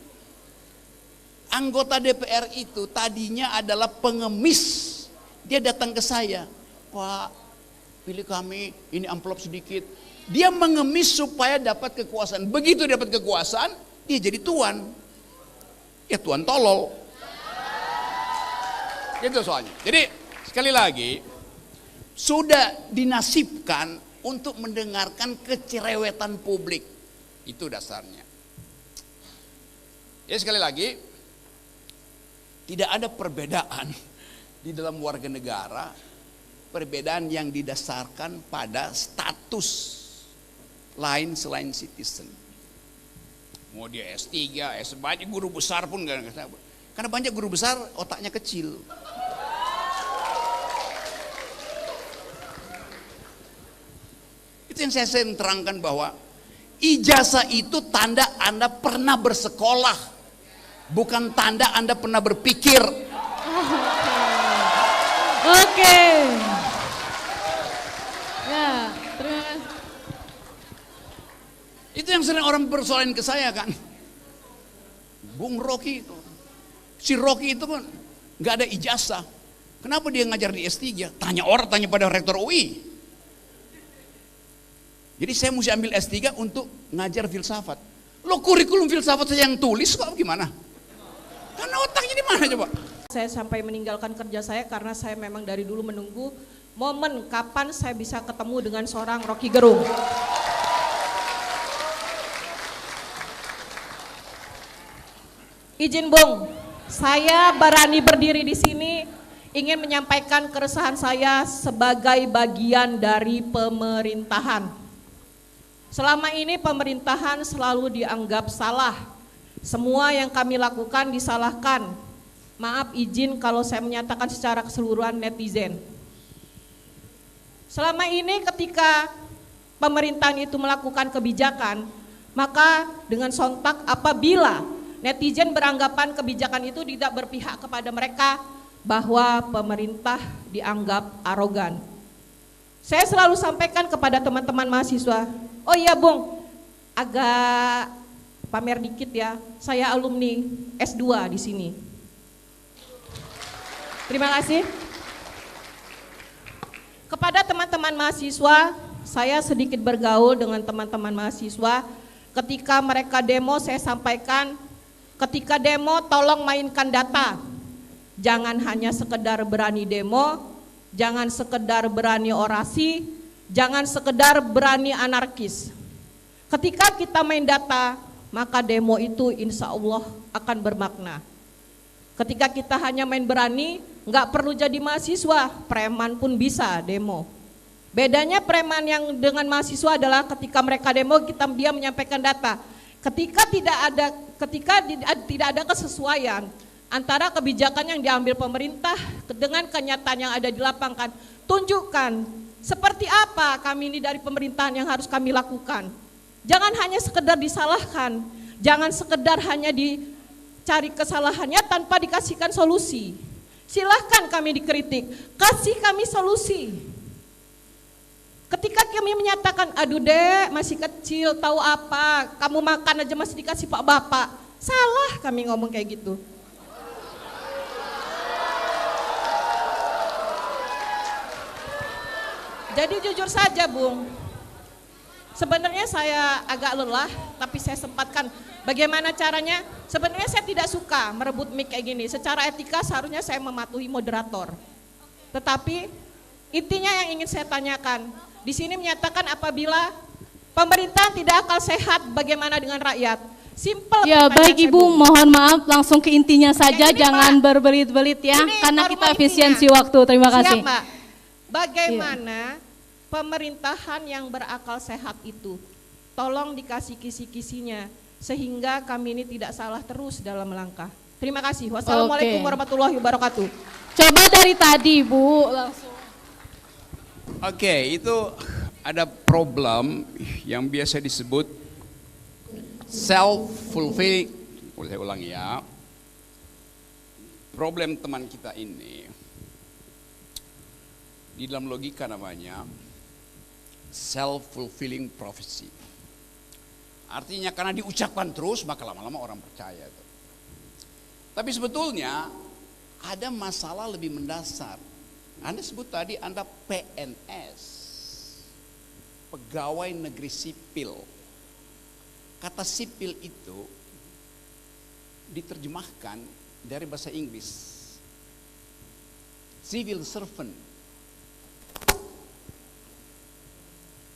Anggota DPR itu tadinya adalah pengemis. Dia datang ke saya, Pak, pilih kami, ini amplop sedikit. Dia mengemis supaya dapat kekuasaan. Begitu dapat kekuasaan, dia jadi tuan. Ya tuan tolol. Itu soalnya. Jadi sekali lagi, sudah dinasibkan untuk mendengarkan kecerewetan publik. Itu dasarnya. Ya sekali lagi, tidak ada perbedaan di dalam warga negara, perbedaan yang didasarkan pada status lain selain citizen. Mau dia S3, banyak guru besar pun gak. Karena banyak guru besar otaknya kecil. Itu yang saya sering terangkan bahwa ijazah itu tanda Anda pernah bersekolah, bukan tanda Anda pernah berpikir. Oke. Ya, terima kasih. Itu yang sering orang persoalin ke saya kan. Bung Rocky itu, si Rocky itu kan nggak ada ijazah. Kenapa dia ngajar di S3? Tanya pada rektor UI. Jadi saya mesti ambil S3 untuk ngajar filsafat. Lo kurikulum filsafat saya yang tulis kok gimana? Karena otaknya di mana coba? Saya sampai meninggalkan kerja saya karena saya memang dari dulu menunggu momen kapan saya bisa ketemu dengan seorang Rocky Gerung. Izin Bung, saya berani berdiri di sini ingin menyampaikan keresahan saya sebagai bagian dari pemerintahan. Selama ini pemerintahan selalu dianggap salah. Semua yang kami lakukan disalahkan. Maaf izin kalau saya menyatakan secara keseluruhan netizen. Selama ini ketika pemerintahan itu melakukan kebijakan, maka dengan sontak apabila netizen beranggapan kebijakan itu tidak berpihak kepada mereka, bahwa pemerintah dianggap arogan. Saya selalu sampaikan kepada teman-teman mahasiswa, oh iya Bung, agak pamer dikit ya, saya alumni S2 di sini. Terima kasih. Kepada teman-teman mahasiswa, saya sedikit bergaul dengan teman-teman mahasiswa. Ketika mereka demo, saya sampaikan, ketika demo tolong mainkan data. Jangan hanya sekedar berani demo, jangan sekedar berani orasi, jangan sekedar berani anarkis. Ketika kita main data, maka demo itu insya Allah akan bermakna. Ketika kita hanya main berani, nggak perlu jadi mahasiswa, preman pun bisa demo. Bedanya preman yang dengan mahasiswa adalah ketika mereka demo, dia menyampaikan data. Ketika tidak ada kesesuaian antara kebijakan yang diambil pemerintah dengan kenyataan yang ada di lapangan, tunjukkan seperti apa kami ini dari pemerintahan yang harus kami lakukan. Jangan hanya sekedar disalahkan, jangan sekedar hanya dicari kesalahannya tanpa dikasihkan solusi. Silahkan kami dikritik, kasih kami solusi. Ketika kami menyatakan, aduh dek masih kecil tahu apa, kamu makan aja masih dikasih pak bapak. Salah kami ngomong kayak gitu. Jadi jujur saja Bung, sebenarnya saya agak lelah tapi saya sempatkan. Bagaimana caranya? Sebenarnya saya tidak suka merebut mic kayak gini. Secara etika seharusnya saya mematuhi moderator. Tetapi intinya yang ingin saya tanyakan, di sini menyatakan apabila pemerintah tidak akal sehat, bagaimana dengan rakyat? Simpel. Ya baik Ibu, mohon maaf langsung ke intinya saja, ini, jangan Pak, berbelit-belit ya, karena kita intinya. efisiensi waktu. Terima kasih. Siap, Mbak. Bagaimana pemerintahan yang berakal sehat itu? Tolong dikasih kisi-kisinya sehingga kami ini tidak salah terus dalam melangkah. Terima kasih. Wassalamualaikum warahmatullahi wabarakatuh. Coba dari tadi Bu langsung. Oke, itu ada problem yang biasa disebut self-fulfilling. Saya ulangi ya. Problem teman kita ini di dalam logika namanya self-fulfilling prophecy. Artinya karena diucapkan terus maka lama-lama orang percaya itu. Tapi sebetulnya ada masalah lebih mendasar. Anda sebut tadi Anda PNS, pegawai negeri sipil. Kata sipil itu diterjemahkan dari bahasa Inggris, civil servant.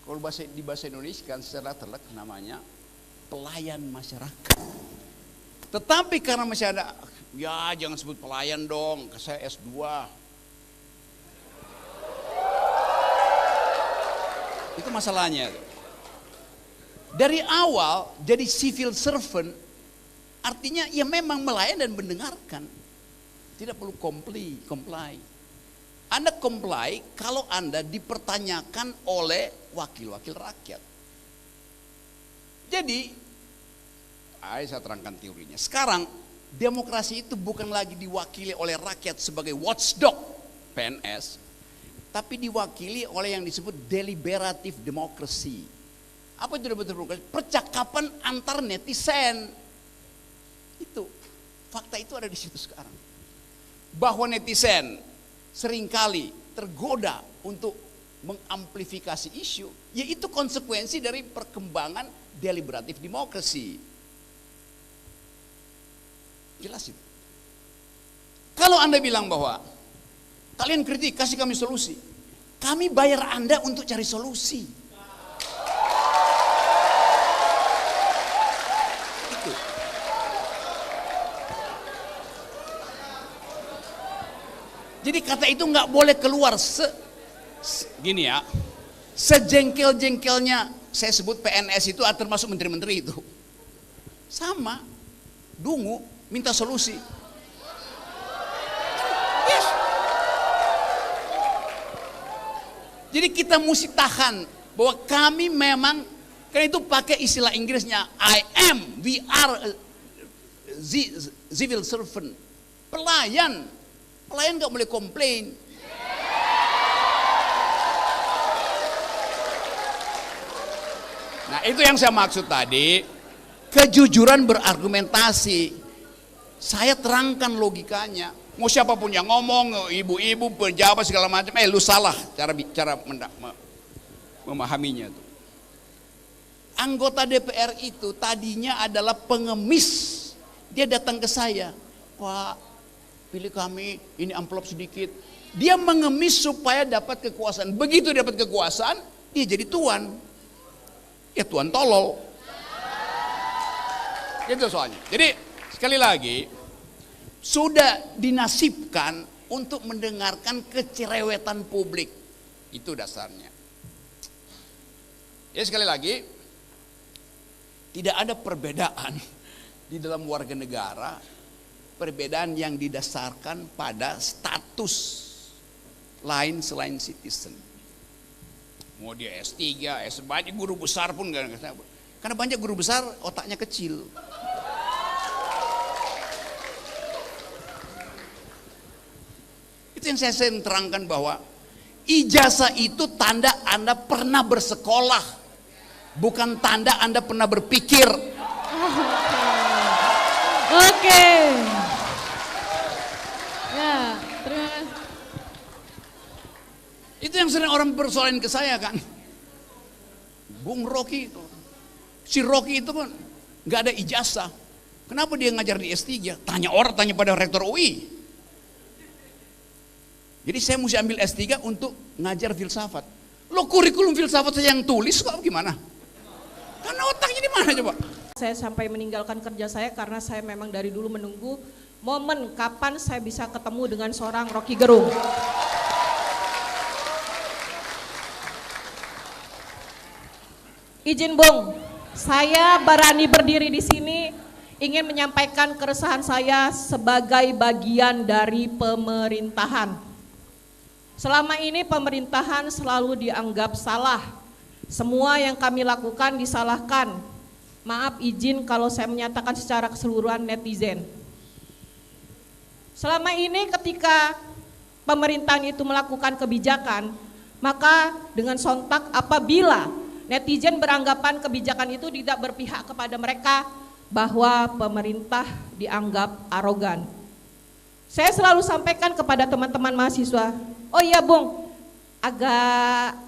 Kalau di bahasa Indonesia kan secara terlek namanya pelayan masyarakat. Tetapi karena masih ada, ya jangan sebut pelayan dong, saya S2. Itu masalahnya. Dari awal jadi civil servant artinya ya memang melayan dan mendengarkan. Tidak perlu comply. Anda comply kalau Anda dipertanyakan oleh wakil-wakil rakyat. Jadi, saya terangkan teorinya. Sekarang demokrasi itu bukan lagi diwakili oleh rakyat sebagai watchdog PNS, tapi diwakili oleh yang disebut deliberative democracy. Apa itu deliberative democracy? Percakapan antar netizen. Itu fakta itu ada di situ sekarang. Bahwa netizen seringkali tergoda untuk mengamplifikasi isu, yaitu konsekuensi dari perkembangan deliberative democracy. Jelas itu. Kalau Anda bilang bahwa kalian kritik, kasih kami solusi, kami bayar Anda untuk cari solusi. Itu. Jadi kata itu nggak boleh keluar gini ya, sejengkel-jengkelnya saya sebut PNS itu termasuk menteri-menteri itu. Sama, dungu, minta solusi. Yes. Jadi kita mesti tahan bahwa kami memang, kan itu pakai istilah Inggrisnya, we are civil servant, pelayan nggak boleh komplain. Nah itu yang saya maksud tadi, kejujuran berargumentasi. Saya terangkan logikanya. Mau siapapun yang ngomong, ibu-ibu, pejabat segala macam, lu salah cara memahaminya tuh. Anggota DPR itu tadinya adalah pengemis. Dia datang ke saya, Pak, pilih kami, ini amplop sedikit. Dia mengemis supaya dapat kekuasaan. Begitu dapat kekuasaan, dia jadi tuan. Ya tuan tolol. Itu soalnya. Jadi sekali lagi, sudah dinasibkan untuk mendengarkan kecerewetan publik. Itu dasarnya. Ya sekali lagi, tidak ada perbedaan di dalam warga negara, perbedaan yang didasarkan pada status lain selain citizen. Mau dia S3, banyak guru besar pun gak. Karena banyak guru besar otaknya kecil. Itu yang saya sering terangkan bahwa ijazah itu tanda Anda pernah bersekolah, bukan tanda Anda pernah berpikir. Oke. Ya, terima kasih. Itu yang sering orang persoalan ke saya kan. Bung Rocky, si Rocky itu kan nggak ada ijazah. Kenapa dia ngajar di S3? Tanya pada rektor UI. Jadi saya mesti ambil S3 untuk ngajar filsafat. Lo kurikulum filsafat saya yang tulis kok gimana? Karena otaknya di mana coba? Saya sampai meninggalkan kerja saya karena saya memang dari dulu menunggu momen kapan saya bisa ketemu dengan seorang Rocky Gerung. Izin Bung, saya berani berdiri di sini ingin menyampaikan keresahan saya sebagai bagian dari pemerintahan. Selama ini pemerintahan selalu dianggap salah. Semua yang kami lakukan disalahkan. Maaf izin kalau saya menyatakan secara keseluruhan netizen. Selama ini ketika pemerintahan itu melakukan kebijakan, maka dengan sontak apabila netizen beranggapan kebijakan itu tidak berpihak kepada mereka, bahwa pemerintah dianggap arogan. Saya selalu sampaikan kepada teman-teman mahasiswa, oh iya Bung, agak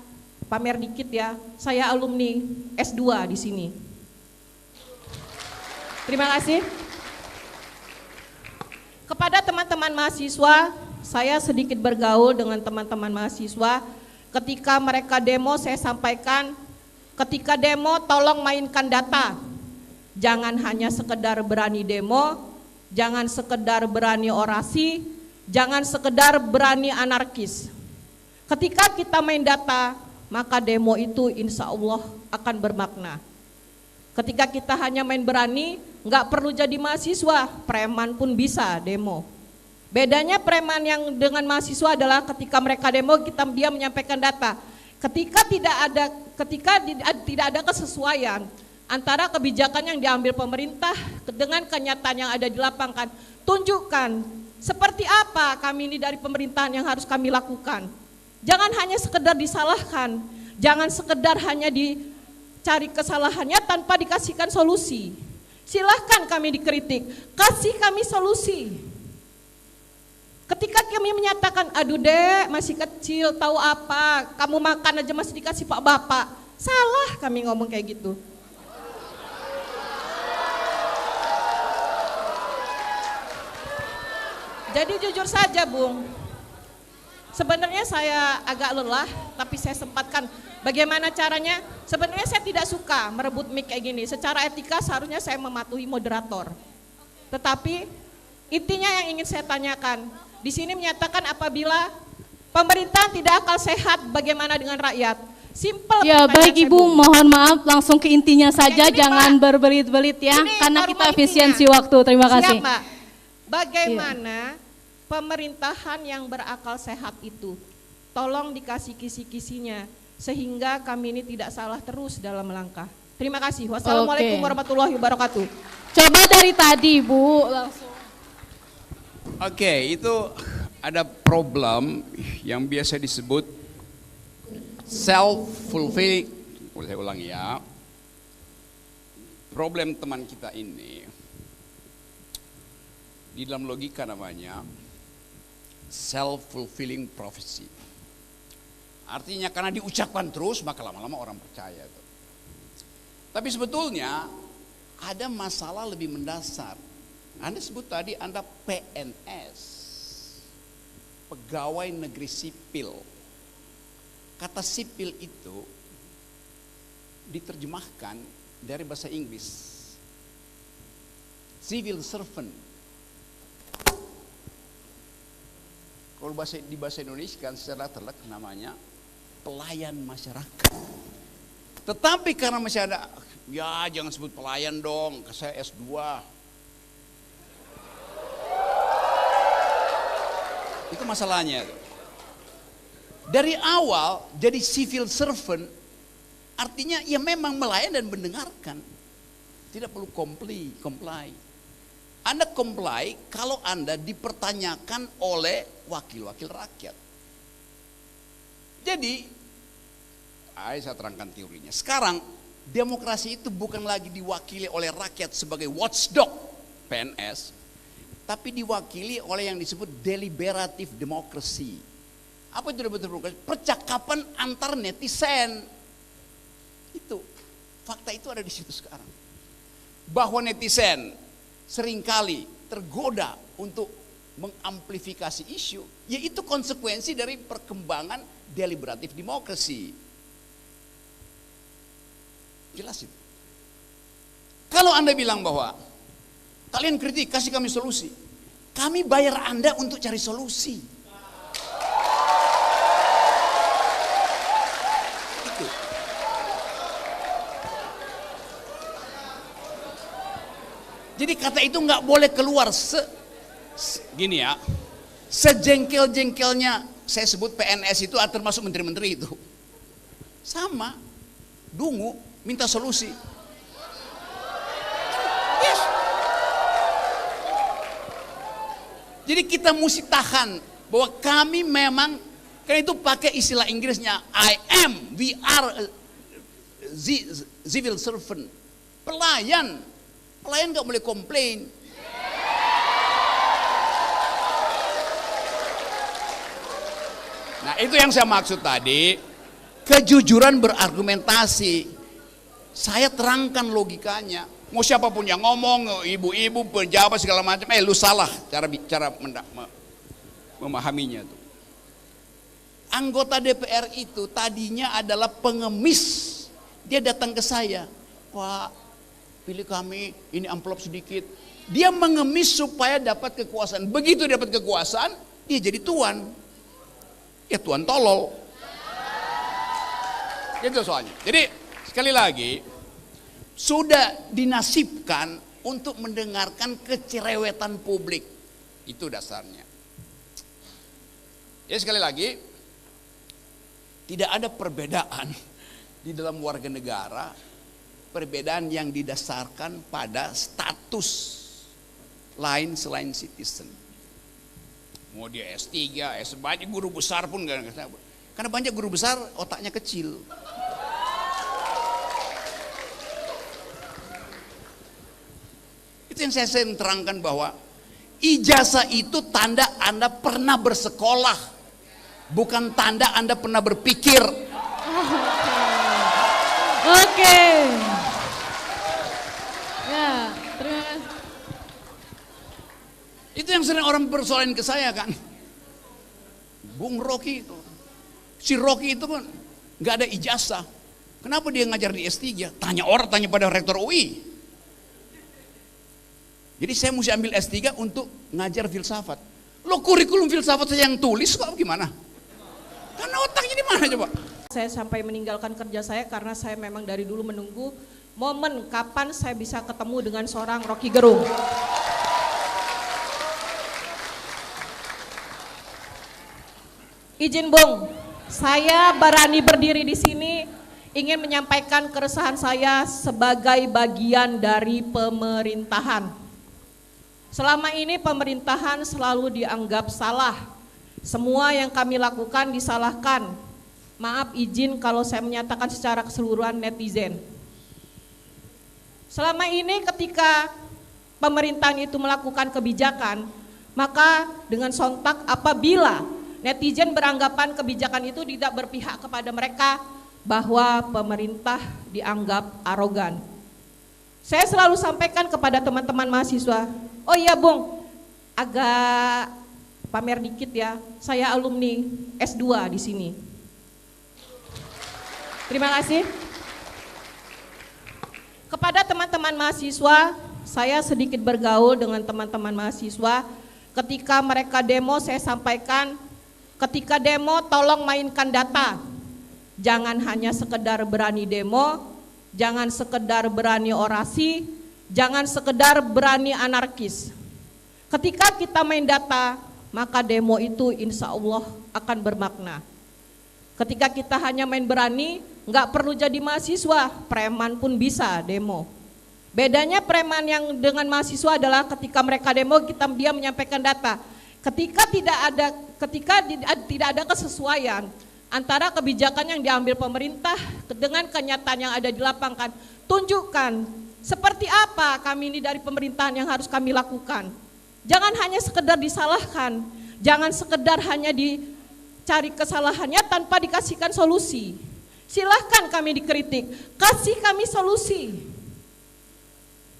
pamer dikit ya, saya alumni S2 di sini. Terima kasih. Kepada teman-teman mahasiswa, saya sedikit bergaul dengan teman-teman mahasiswa. Ketika mereka demo, saya sampaikan, ketika demo tolong mainkan data. Jangan hanya sekedar berani demo, jangan sekedar berani orasi, jangan sekedar berani anarkis. Ketika kita main data, maka demo itu insya Allah akan bermakna. Ketika kita hanya main berani, nggak perlu jadi mahasiswa, preman pun bisa demo. Bedanya preman yang dengan mahasiswa adalah ketika mereka demo, dia menyampaikan data. Ketika tidak ada kesesuaian antara kebijakan yang diambil pemerintah dengan kenyataan yang ada di lapangan, tunjukkan seperti apa kami ini dari pemerintahan yang harus kami lakukan. Jangan hanya sekedar disalahkan, jangan sekedar hanya dicari kesalahannya tanpa dikasihkan solusi. Silahkan kami dikritik, kasih kami solusi. Ketika kami menyatakan, aduh dek masih kecil tahu apa, kamu makan aja masih dikasih pak bapak. Salah kami ngomong kayak gitu. Jadi jujur saja Bung, sebenarnya saya agak lelah, tapi saya sempatkan. Bagaimana caranya? Sebenarnya saya tidak suka merebut mic kayak gini. Secara etika seharusnya saya mematuhi moderator. Tetapi intinya yang ingin saya tanyakan, di sini menyatakan apabila pemerintahan tidak akal sehat, bagaimana dengan rakyat? Simpel. Ya baik Ibu, mohon maaf langsung ke intinya saja, ini, jangan Pak, berbelit-belit ya, karena kita efisiensi waktu. Terima kasih. Siap, Mbak. Bagaimana pemerintahan yang berakal sehat itu? Tolong dikasih kisi-kisinya sehingga kami ini tidak salah terus dalam melangkah. Terima kasih. Wassalamualaikum warahmatullahi wabarakatuh. Coba dari tadi Bu, langsung. Oke, itu ada problem yang biasa disebut self-fulfilling. Saya ulang ya. Problem teman kita ini, di dalam logika namanya self-fulfilling prophecy. Artinya karena diucapkan terus, maka lama-lama orang percaya. Tapi sebetulnya ada masalah lebih mendasar. Anda sebut tadi Anda PNS, pegawai negeri sipil. Kata sipil itu diterjemahkan dari bahasa Inggris, civil servant. Kalau di bahasa Indonesia kan secara terlek namanya pelayan masyarakat. Tetapi karena masih ada, ya jangan sebut pelayan dong, saya S2. Itu masalahnya. Dari awal jadi civil servant artinya ya memang melayan dan mendengarkan. Tidak perlu comply. Anda comply kalau Anda dipertanyakan oleh wakil-wakil rakyat. Jadi, saya terangkan teorinya. Sekarang demokrasi itu bukan lagi diwakili oleh rakyat sebagai watchdog PNS, tapi diwakili oleh yang disebut deliberative democracy. Apa itu deliberative democracy? Percakapan antar netizen. Itu fakta itu ada di situ sekarang. Bahwa netizen seringkali tergoda untuk mengamplifikasi isu, yaitu konsekuensi dari perkembangan deliberative democracy. Jelas itu. Kalau Anda bilang bahwa kalian kritik, kasih kami solusi. Kami bayar Anda untuk cari solusi. Itu. Jadi kata itu nggak boleh keluar gini ya. Sejengkel-jengkelnya saya sebut PNS itu termasuk menteri-menteri itu. Sama. Dungu minta solusi. Yes. Jadi kita mesti tahan bahwa kami memang, karena itu pakai istilah Inggrisnya we are civil servant. Pelayan nggak boleh komplain. Nah itu yang saya maksud tadi, kejujuran berargumentasi. Saya terangkan logikanya. Mau siapapun yang ngomong, ibu-ibu, pejabat segala macam, lu salah cara memahaminya tuh. Anggota DPR itu tadinya adalah pengemis. Dia datang ke saya, Pak, pilih kami, ini amplop sedikit. Dia mengemis supaya dapat kekuasaan. Begitu dapat kekuasaan, dia jadi tuan. Ya tuan tolol. Itu soalnya. Jadi sekali lagi, sudah dinasibkan untuk mendengarkan kecerewetan publik. Itu dasarnya. Ya sekali lagi, tidak ada perbedaan di dalam warga negara, perbedaan yang didasarkan pada status lain selain citizen. Mau dia S3, banyak guru besar pun gak. Karena banyak guru besar otaknya kecil. Itu yang saya sering terangkan bahwa ijazah itu tanda Anda pernah bersekolah, bukan tanda Anda pernah berpikir. Oke. Ya, terima kasih. Itu yang sering orang persoalan ke saya kan. Bung Rocky itu, si Rocky itu kan nggak ada ijazah. Kenapa dia ngajar di S3? Tanya pada rektor UI. Jadi saya mesti ambil S3 untuk ngajar filsafat. Lo kurikulum filsafat saya yang tulis kok gimana? Karena otaknya di mana coba? Saya sampai meninggalkan kerja saya karena saya memang dari dulu menunggu momen kapan saya bisa ketemu dengan seorang Rocky Gerung. Izin Bung, saya berani berdiri di sini ingin menyampaikan keresahan saya sebagai bagian dari pemerintahan. Selama ini pemerintahan selalu dianggap salah. Semua yang kami lakukan disalahkan. Maaf izin kalau saya menyatakan secara keseluruhan netizen. Selama ini ketika pemerintahan itu melakukan kebijakan, maka dengan sontak apabila netizen beranggapan kebijakan itu tidak berpihak kepada mereka, bahwa pemerintah dianggap arogan. Saya selalu sampaikan kepada teman-teman mahasiswa, oh iya Bung, agak pamer dikit ya, saya alumni S2 di sini. Terima kasih. Kepada teman-teman mahasiswa, saya sedikit bergaul dengan teman-teman mahasiswa. Ketika mereka demo, saya sampaikan, ketika demo tolong mainkan data. Jangan hanya sekedar berani demo, jangan sekedar berani orasi, jangan sekedar berani anarkis. Ketika kita main data, maka demo itu insya Allah akan bermakna. Ketika kita hanya main berani, nggak perlu jadi mahasiswa, preman pun bisa demo. Bedanya preman yang dengan mahasiswa adalah ketika mereka demo, dia menyampaikan data. Ketika tidak ada kesesuaian antara kebijakan yang diambil pemerintah dengan kenyataan yang ada di lapangan, tunjukkan seperti apa kami ini dari pemerintahan yang harus kami lakukan. Jangan hanya sekedar disalahkan, jangan sekedar hanya dicari kesalahannya tanpa dikasihkan solusi. Silahkan kami dikritik, kasih kami solusi.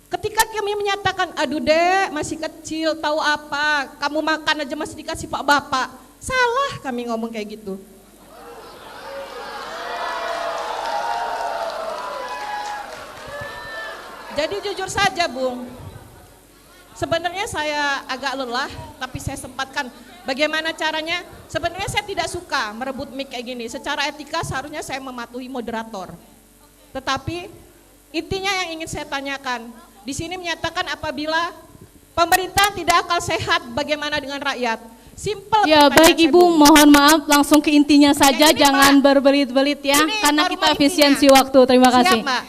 Ketika kami menyatakan, aduh dek masih kecil tahu apa, kamu makan aja masih dikasih pak bapak. Salah kami ngomong kayak gitu. Jadi jujur saja Bung, sebenarnya saya agak lelah, tapi saya sempatkan. Bagaimana caranya? Sebenarnya saya tidak suka merebut mic kayak gini. Secara etika seharusnya saya mematuhi moderator. Tetapi intinya yang ingin saya tanyakan, di sini menyatakan apabila pemerintah tidak akal sehat, bagaimana dengan rakyat? Simple. Ya baik Ibu, mohon maaf langsung ke intinya saja, ini, jangan Pak, berbelit-belit ya, karena kita intinya. efisiensi waktu. Terima kasih. Siap, Mbak.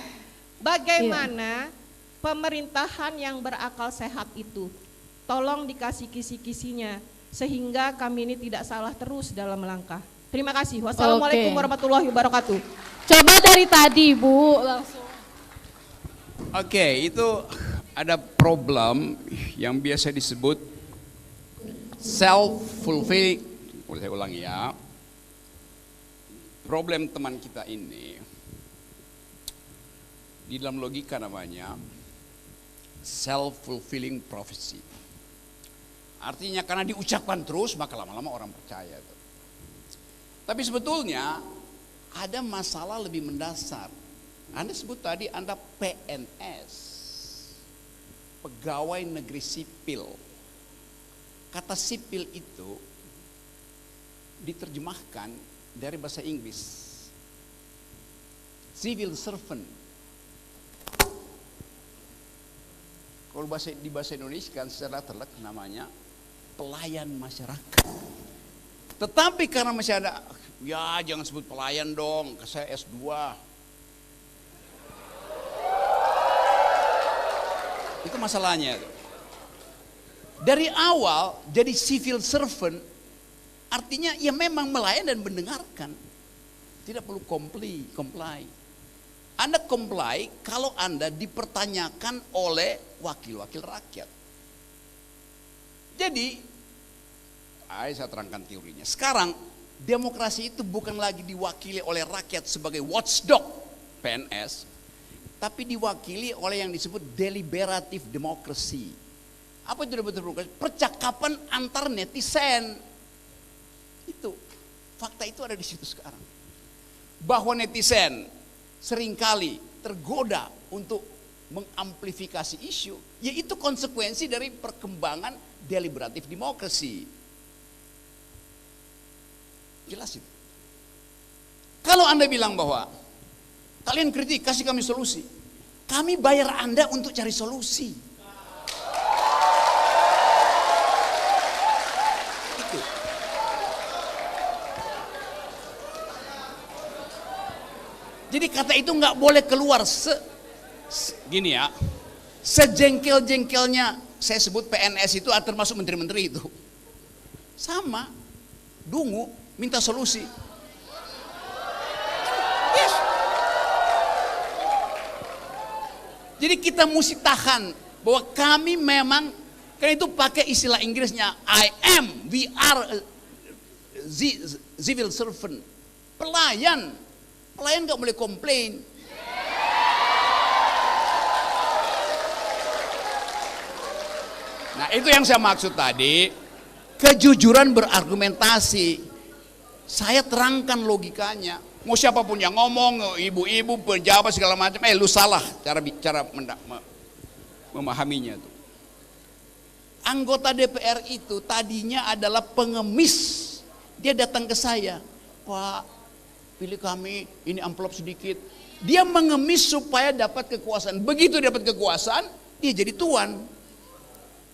Bagaimana pemerintahan yang berakal sehat itu? Tolong dikasih kisi-kisinya sehingga kami ini tidak salah terus dalam melangkah. Terima kasih. Wassalamualaikum warahmatullahi wabarakatuh. Coba dari tadi Bu langsung. Oke, itu ada problem yang biasa disebut self-fulfilling. Boleh saya ulangi ya. Problem teman kita ini, di dalam logika namanya self-fulfilling prophecy. Artinya karena diucapkan terus, maka lama-lama orang percaya. Tapi sebetulnya ada masalah lebih mendasar. Anda sebut tadi Anda PNS. pegawai negeri sipil. Kata sipil itu diterjemahkan dari bahasa Inggris, civil servant. Kalau di bahasa Indonesia kan secara terlek namanya pelayan masyarakat. Tetapi karena masih ada, ya jangan sebut pelayan dong, saya S2. Itu masalahnya. Dari awal jadi civil servant artinya ya memang melayan dan mendengarkan. Tidak perlu comply. Anda comply kalau Anda dipertanyakan oleh wakil-wakil rakyat. Jadi, saya terangkan teorinya. Sekarang demokrasi itu bukan lagi diwakili oleh rakyat sebagai watchdog PNS, tapi diwakili oleh yang disebut deliberative democracy. Apa itu deliberative democracy? Percakapan antar netizen. Itu fakta itu ada di situ sekarang. Bahwa netizen seringkali tergoda untuk mengamplifikasi isu, yaitu konsekuensi dari perkembangan deliberative democracy. Jelas itu. Kalau Anda bilang bahwa kalian kritik, kasih kami solusi, kami bayar Anda untuk cari solusi. Itu. Jadi kata itu nggak boleh keluar gini ya, sejengkel-jengkelnya saya sebut PNS itu termasuk menteri-menteri itu. Sama, dungu, minta solusi. Yes. Jadi kita mesti tahan bahwa kami memang, kan itu pakai istilah Inggrisnya, we are civil servant. Pelayan gak boleh komplain. Nah itu yang saya maksud tadi, kejujuran berargumentasi. Saya terangkan logikanya. Mau siapapun yang ngomong, ibu-ibu, pejabat segala macam, lu salah cara memahaminya tuh. Anggota DPR itu tadinya adalah pengemis. Dia datang ke saya, Pak, pilih kami, ini amplop sedikit. Dia mengemis supaya dapat kekuasaan. Begitu dapat kekuasaan, dia jadi tuan.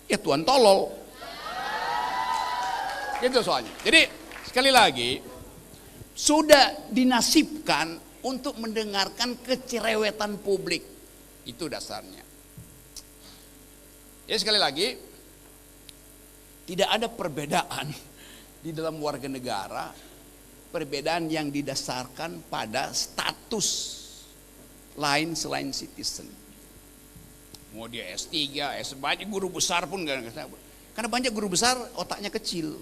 Ya tuan tolol. Itu soalnya. Jadi sekali lagi, sudah dinasibkan untuk mendengarkan kecerewetan publik. Itu dasarnya. Ya sekali lagi, tidak ada perbedaan di dalam warga negara, perbedaan yang didasarkan pada status lain selain citizen. Mau dia S3, banyak guru besar pun gak. Karena banyak guru besar otaknya kecil.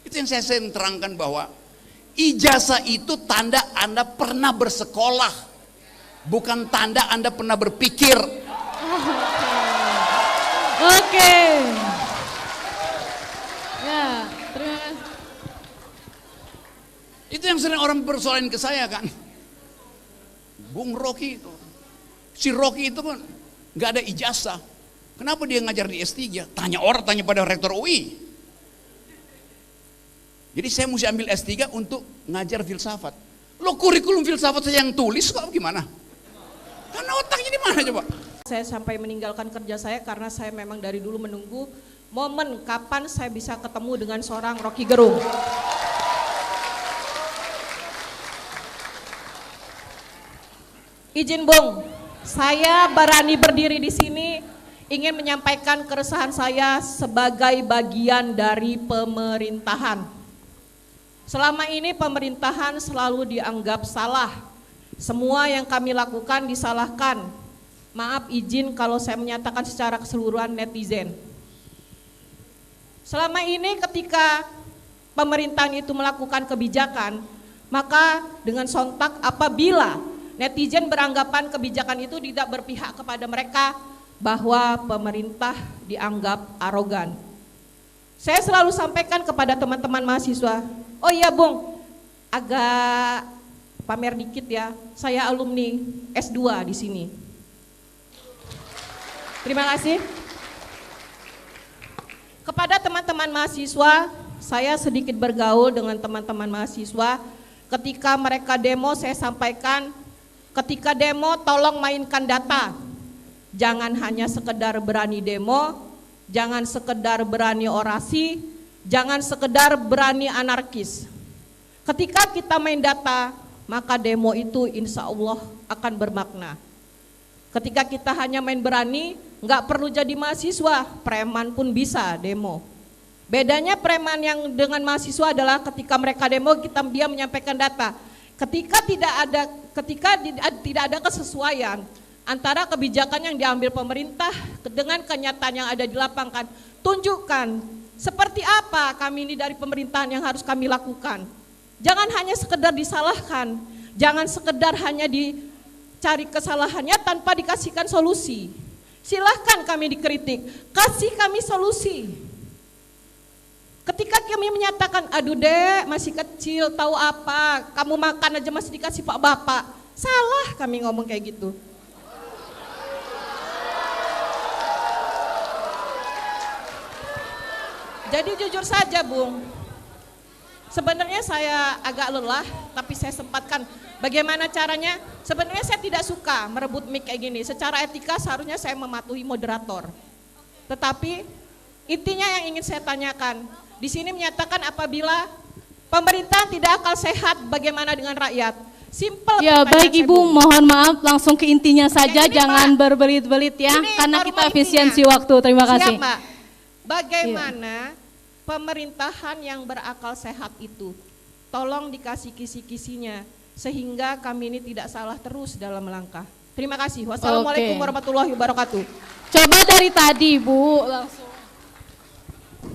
Itu yang saya sering terangkan bahwa ijazah itu tanda Anda pernah bersekolah, bukan tanda Anda pernah berpikir. Oke. Ya, terima kasih. Itu yang sering orang persoalan ke saya kan. Bung Rocky itu, si Rocky itu kan nggak ada ijazah. Kenapa dia ngajar di S3? Tanya pada rektor UI. Jadi saya mesti ambil S3 untuk ngajar filsafat. Lo kurikulum filsafat saya yang tulis kok gimana? Karena otaknya di mana coba? Saya sampai meninggalkan kerja saya karena saya memang dari dulu menunggu momen kapan saya bisa ketemu dengan seorang Rocky Gerung. Izin Bung, saya berani berdiri di sini ingin menyampaikan keresahan saya sebagai bagian dari pemerintahan. Selama ini pemerintahan selalu dianggap salah. Semua yang kami lakukan disalahkan. Maaf izin kalau saya menyatakan secara keseluruhan netizen. Selama ini ketika pemerintahan itu melakukan kebijakan, maka dengan sontak apabila netizen beranggapan kebijakan itu tidak berpihak kepada mereka, bahwa pemerintah dianggap arogan. Saya selalu sampaikan kepada teman-teman mahasiswa, oh iya Bung, agak pamer dikit ya, saya alumni S2 di sini. Terima kasih. Kepada teman-teman mahasiswa, saya sedikit bergaul dengan teman-teman mahasiswa. Ketika mereka demo, saya sampaikan, ketika demo tolong mainkan data. Jangan hanya sekedar berani demo, jangan sekedar berani orasi, jangan sekedar berani anarkis. Ketika kita main data, maka demo itu insya Allah akan bermakna. Ketika kita hanya main berani, nggak perlu jadi mahasiswa, preman pun bisa demo. Bedanya preman yang dengan mahasiswa adalah ketika mereka demo, dia menyampaikan data. Ketika tidak ada kesesuaian antara kebijakan yang diambil pemerintah dengan kenyataan yang ada di lapangan, tunjukkan seperti apa kami ini dari pemerintahan yang harus kami lakukan. Jangan hanya sekedar disalahkan, jangan sekedar hanya dicari kesalahannya tanpa dikasihkan solusi. Silahkan kami dikritik, kasih kami solusi. Ketika kami menyatakan, aduh dek masih kecil tahu apa, kamu makan aja masih dikasih pak bapak. Salah kami ngomong kayak gitu. Jadi jujur saja Bung, sebenarnya saya agak lelah, tapi saya sempatkan. Bagaimana caranya? Sebenarnya saya tidak suka merebut mic kayak gini. Secara etika seharusnya saya mematuhi moderator. Tetapi intinya yang ingin saya tanyakan, di sini menyatakan apabila pemerintah tidak akal sehat, bagaimana dengan rakyat? Simpel. Ya baik Ibu, mohon maaf langsung ke intinya saja, ini, jangan Pak, berbelit-belit ya, karena kita intinya. efisiensi waktu. Terima kasih. Siap, Mbak. Bagaimana pemerintahan yang berakal sehat itu? Tolong dikasih kisi-kisinya sehingga kami ini tidak salah terus dalam melangkah. Terima kasih. Wassalamualaikum warahmatullahi wabarakatuh. Coba dari tadi Bu langsung.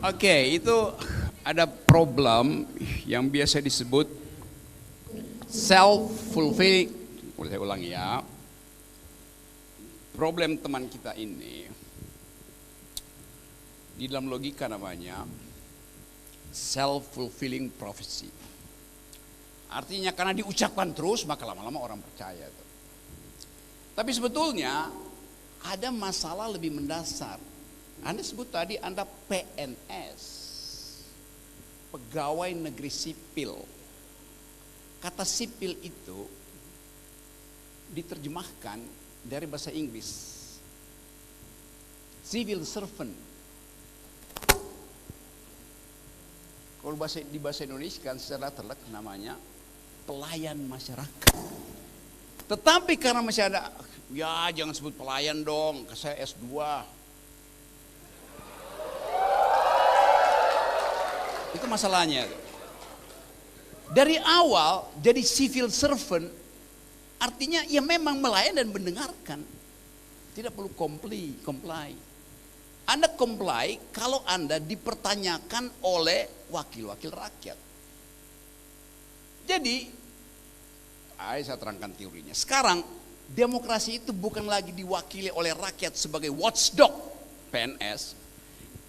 Oke, itu ada problem yang biasa disebut self-fulfilling. Boleh saya ulangi ya. Problem teman kita ini, di dalam logika namanya self-fulfilling prophecy. Artinya karena diucapkan terus maka lama-lama orang percaya. Tapi sebetulnya ada masalah lebih mendasar. Anda sebut tadi Anda PNS, pegawai negeri sipil. Kata sipil itu diterjemahkan dari bahasa Inggris, civil servant. Kalau di bahasa Indonesia kan secara terlek namanya pelayan masyarakat. Tetapi karena masih ada, ya jangan sebut pelayan dong, saya S2. Itu masalahnya. Dari awal jadi civil servant artinya ya memang melayan dan mendengarkan. Tidak perlu comply. Anda comply kalau Anda dipertanyakan oleh wakil-wakil rakyat. Jadi, saya terangkan teorinya. Sekarang demokrasi itu bukan lagi diwakili oleh rakyat sebagai watchdog PNS,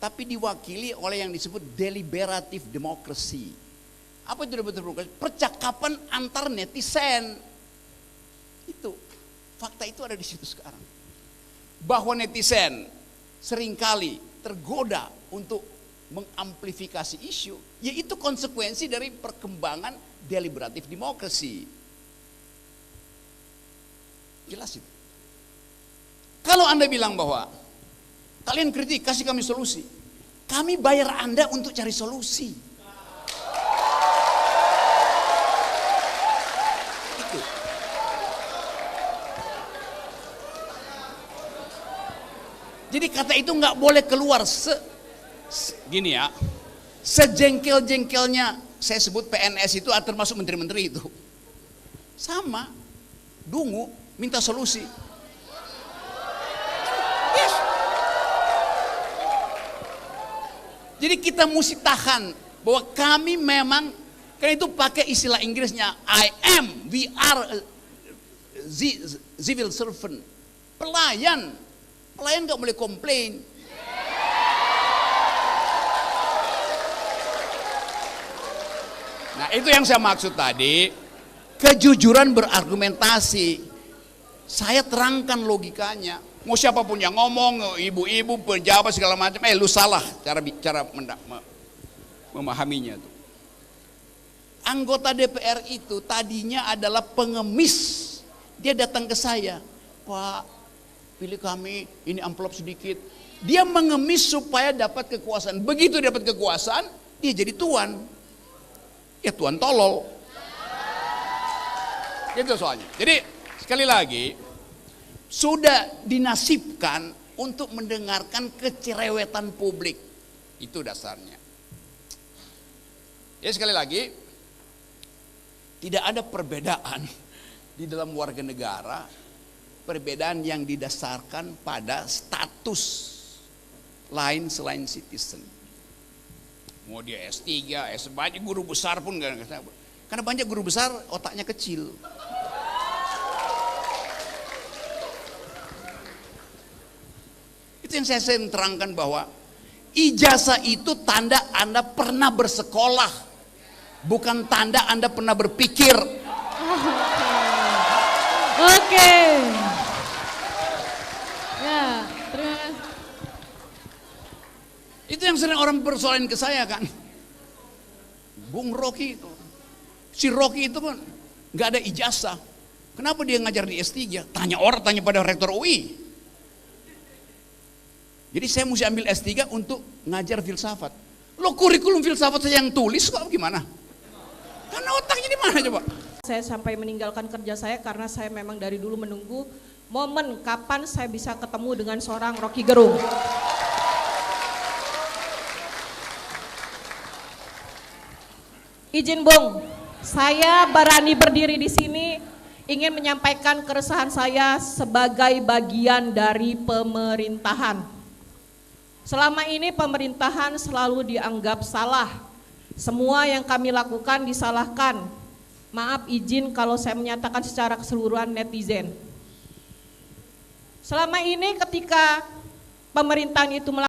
tapi diwakili oleh yang disebut deliberative democracy. Apa itu deliberative democracy? Percakapan antar netizen. Itu fakta itu ada di situ sekarang. Bahwa netizen seringkali tergoda untuk mengamplifikasi isu, yaitu konsekuensi dari perkembangan deliberative democracy. Jelas itu. Kalau Anda bilang bahwa kalian kritik, kasih kami solusi, kami bayar Anda untuk cari solusi. Itu. Jadi kata itu nggak boleh keluar gini ya, sejengkel-jengkelnya saya sebut PNS itu termasuk menteri-menteri itu. Sama, dungu, minta solusi. Yes. Jadi kita mesti tahan bahwa kami memang, kan itu pakai istilah Inggrisnya we are civil servant, pelayan nggak boleh komplain. Nah itu yang saya maksud tadi, kejujuran berargumentasi. Saya terangkan logikanya. Mau siapapun yang ngomong, ibu-ibu, pejabat segala macam, lu salah cara memahaminya tuh. Anggota DPR itu tadinya adalah pengemis. Dia datang ke saya, Pak, pilih kami, ini amplop sedikit. Dia mengemis supaya dapat kekuasaan. Begitu dapat kekuasaan, dia jadi tuan. Ya tuan tolol. Itu soalnya. Jadi sekali lagi, sudah dinasibkan untuk mendengarkan kecerewetan publik. Itu dasarnya. Ya sekali lagi, tidak ada perbedaan di dalam warga negara, perbedaan yang didasarkan pada status lain selain citizen. Mau dia S3, banyak guru besar pun gak. Karena banyak guru besar otaknya kecil. Itu yang saya terangkan bahwa ijazah itu tanda Anda pernah bersekolah, bukan tanda Anda pernah berpikir. Oke. Ya, terima kasih. Itu yang sering orang persoalan ke saya kan. Bung Rocky itu, si Rocky itu kan nggak ada ijazah. Kenapa dia ngajar di S3? Tanya pada rektor UI. Jadi saya mesti ambil S3 untuk ngajar filsafat. Lo kurikulum filsafat saya yang tulis kok gimana? Karena otaknya di mana coba? Saya sampai meninggalkan kerja saya karena saya memang dari dulu menunggu momen kapan saya bisa ketemu dengan seorang Rocky Gerung. Izin Bung, saya berani berdiri di sini ingin menyampaikan keresahan saya sebagai bagian dari pemerintahan. Selama ini pemerintahan selalu dianggap salah. Semua yang kami lakukan disalahkan. Maaf izin kalau saya menyatakan secara keseluruhan netizen. Selama ini ketika pemerintahan itu